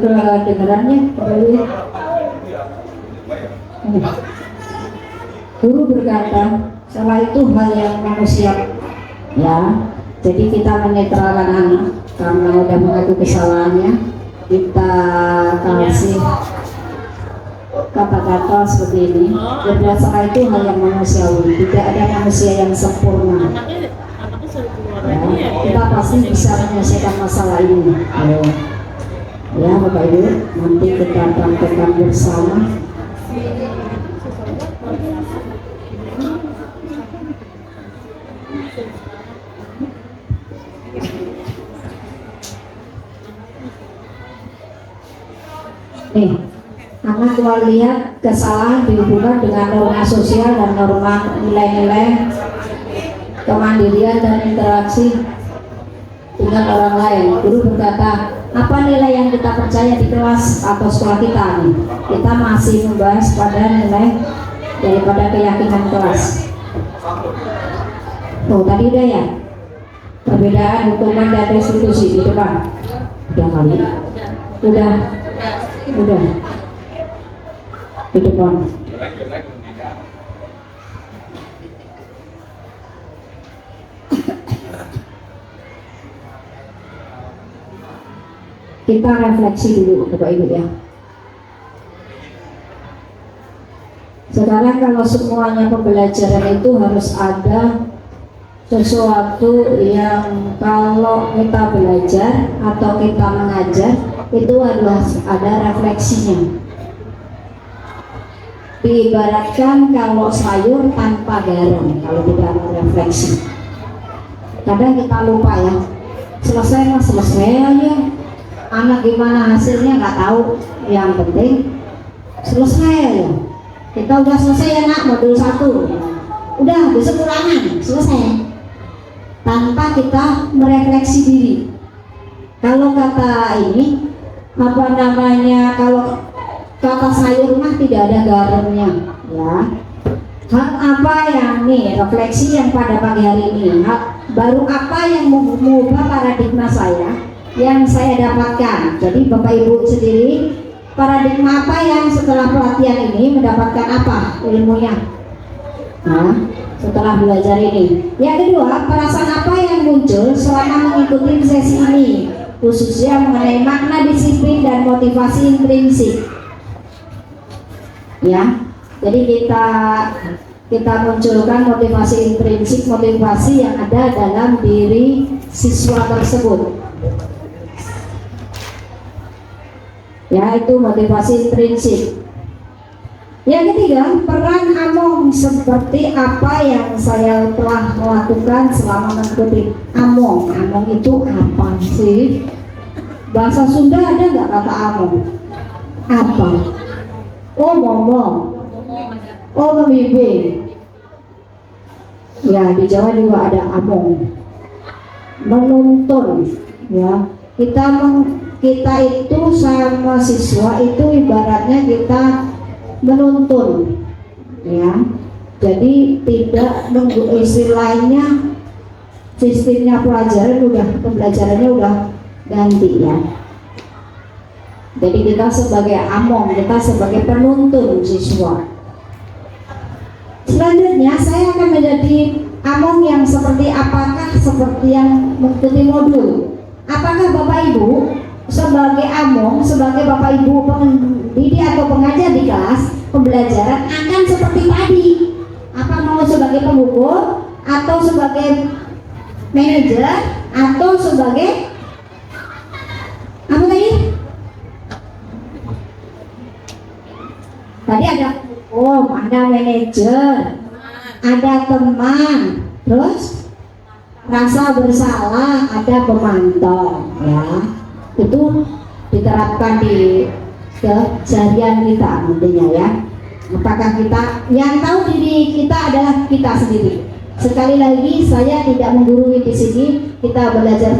[SPEAKER 5] kedengarannya dulu ya. Guru berkata, salah itu hal yang manusia. Ya, jadi kita menetralkan anak karena udah mengaku kesalahannya, kita kasih kata-kata seperti ini. Dan salah itu hal yang manusiawi. Tidak ada manusia yang sempurna. Ya, kita pasti bisa menyelesaikan masalah ini. Ayo. Ya Bapak Ibu, nanti kita praktekkan bersama. Nih, anak tua lihat kesalahan dihubungkan dengan norma sosial dan norma nilai-nilai kemandirian dan interaksi dengan orang lain. Guru berkata, apa nilai yang kita percaya di kelas atau sekolah kita nih? Kita masih membahas pada nilai daripada keyakinan kelas. Oh, tadi udah ya? Perbedaan hukuman dan restitusi di depan. Udah kali? Udah. Di depan. Kita refleksi dulu Bapak Ibu ya. Sekarang kalau semuanya pembelajaran itu harus ada sesuatu yang kalau kita belajar atau kita mengajar itu harus ada refleksinya. Diibaratkan kalau sayur tanpa garam, kalau tidak ada refleksi. Kadang kita lupa ya, selesai aja. Anak gimana hasilnya nggak tahu, yang penting selesai ya. Kita udah selesai ya nak, modul 1 udah besok ulangan, selesai tanpa kita merefleksi diri. Kalau kata ini apa namanya, kalau kata sayur mah tidak ada garamnya ya. Hal apa yang nih refleksi yang pada pagi hari ini, baru apa yang mengubah paradigma saya yang saya dapatkan. Jadi Bapak Ibu sendiri, paradigma apa yang setelah pelatihan ini mendapatkan apa ilmunya? Nah, setelah belajar ini. Yang kedua, perasaan apa yang muncul selama mengikuti sesi ini, khususnya mengenai makna disiplin dan motivasi intrinsik. Ya, jadi kita munculkan motivasi intrinsik, motivasi yang ada dalam diri siswa tersebut. Ya, itu motivasi intrinsik. Yang ketiga, peran Among seperti apa yang saya telah melakukan selama mengikuti Among. Among itu apa sih? Bahasa Sunda ada nggak kata Among? Apa? Oh, ngomong. Oh, membimbing. Ya, di Jawa juga ada Among. Menuntun. Ya, kita itu sama siswa itu ibaratnya kita menuntun, ya. Jadi tidak nunggu istilahnya, sistemnya pembelajarannya udah ganti ya. Jadi kita sebagai Among, kita sebagai penuntun siswa. Selanjutnya saya akan menjadi Among yang seperti apakah? Seperti yang mengikuti modul. Apakah Bapak Ibu sebagai Among, sebagai Bapak Ibu pendidik atau pengajar di kelas pembelajaran akan seperti tadi? Apa mau sebagai pembuku atau sebagai manajer atau sebagai apa tadi? Tadi ada ada manajer, ada teman, terus rasa bersalah, ada pemantau, ya. Itu diterapkan di keseharian kita nantinya ya. Apakah kita yang tahu diri kita adalah kita sendiri. Sekali lagi saya tidak menggurui di sini, kita belajar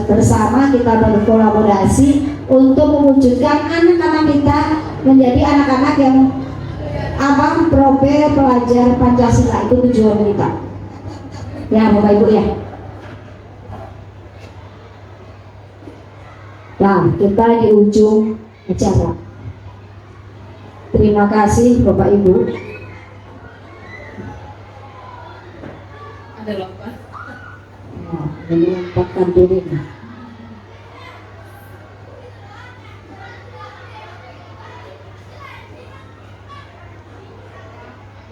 [SPEAKER 5] bersama, kita berkolaborasi untuk mewujudkan anak-anak kita menjadi anak-anak yang profil pelajar Pancasila. Itu tujuan kita. Ya Bapak Ibu ya. Nah, kita di ujung acara. Terima kasih Bapak Ibu.
[SPEAKER 6] Ada lompat.
[SPEAKER 5] Nah, ini lompatkan diri.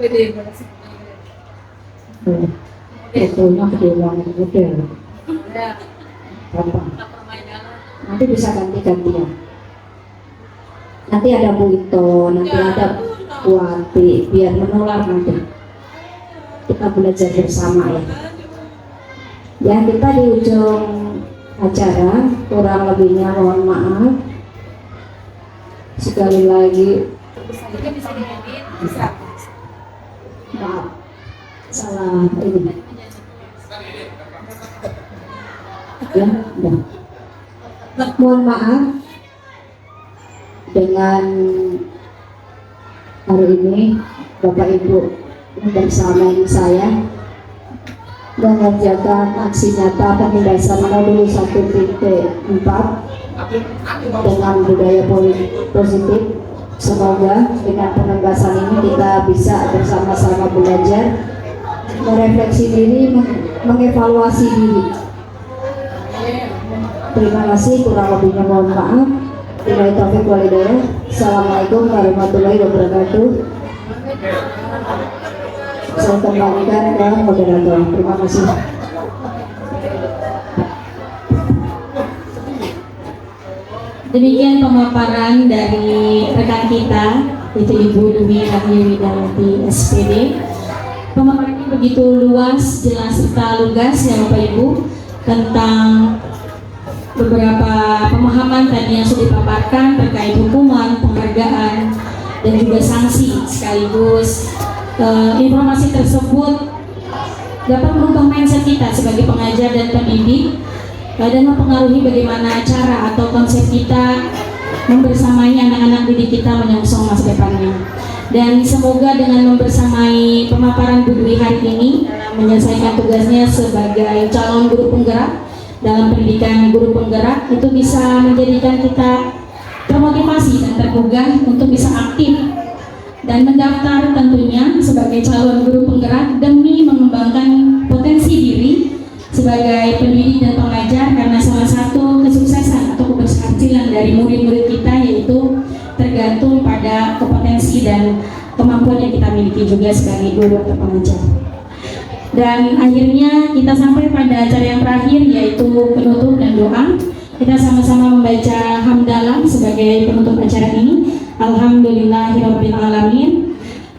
[SPEAKER 6] Pede makasih.
[SPEAKER 5] Fotonya kedewan model.
[SPEAKER 6] Ya.
[SPEAKER 5] Gampang.
[SPEAKER 6] Permainan.
[SPEAKER 5] Nanti bisa ganti-gantian. Nanti ada Buito, nanti ada Buati, biar menular nanti. Kita belajar bersama ya. Ya, kita di ujung acara, kurang lebihnya mohon maaf. Sekali lagi,
[SPEAKER 6] Bisa diedit, bisa.
[SPEAKER 5] maaf, salah ini. Ya, udah. Mohon maaf dengan hari ini Bapak Ibu bersama saya mengerjakan aksi nyata penindasan modul 1.4 dengan budaya positif. Semoga dengan penegasan ini kita bisa bersama-sama belajar, merefleksi diri, mengevaluasi diri. Terima kasih, kurang lebihnya mohon maaf. Billahi taufiq wal hidayah. Assalamualaikum warahmatullahi wabarakatuh. Saya kembalikan ke moderator. Terima kasih.
[SPEAKER 2] Demikian pemaparan dari rekan kita, yaitu Ibu Dwi Widawati SPD. Pemaparan ini begitu luas, jelas serta lugas ya Bapak Ibu tentang beberapa pemahaman tadi yang sudah dipaparkan terkait hukuman, penghargaan, dan juga sanksi. Sekaligus informasi tersebut dapat merubah mindset kita sebagai pengajar dan pendidik dan mempengaruhi bagaimana cara atau konsep kita membersamai anak-anak didik kita menyongsong masa depannya. Dan semoga dengan membersamai pemaparan Bu Dwi hari ini dalam menyelesaikan tugasnya sebagai calon guru penggerak dalam pendidikan guru penggerak itu bisa menjadikan kita termotivasi dan tergugah untuk bisa aktif dan mendaftar tentunya sebagai calon guru penggerak demi mengembangkan potensi diri sebagai pendidik dan pengajar, karena salah satu kesuksesan atau keberhasilan dari murid-murid kita yaitu tergantung pada kompetensi dan kemampuan yang kita miliki juga sebagai guru atau pengajar. Dan akhirnya kita sampai pada acara yang terakhir yaitu penutup dan doa. Kita sama-sama membaca hamdalah sebagai penutup acara ini. Alhamdulillahirabbil alamin.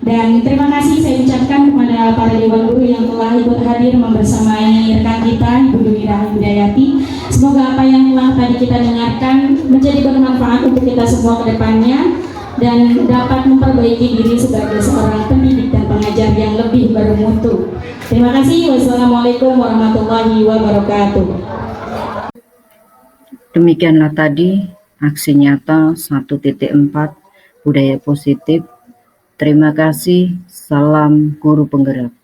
[SPEAKER 2] Dan terima kasih saya ucapkan kepada para dewan guru yang telah ikut hadir membersamai rekan kita Ibu Dwi Widawati. Semoga apa yang telah tadi kita dengarkan menjadi bermanfaat untuk kita semua ke depannya dan dapat memperbaiki diri sebagai seorang pendidik dan pengajar yang lebih bermutu. Terima kasih. Wassalamualaikum warahmatullahi wabarakatuh.
[SPEAKER 1] Demikianlah tadi aksi nyata 1.4 budaya positif. Terima kasih. Salam guru penggerak.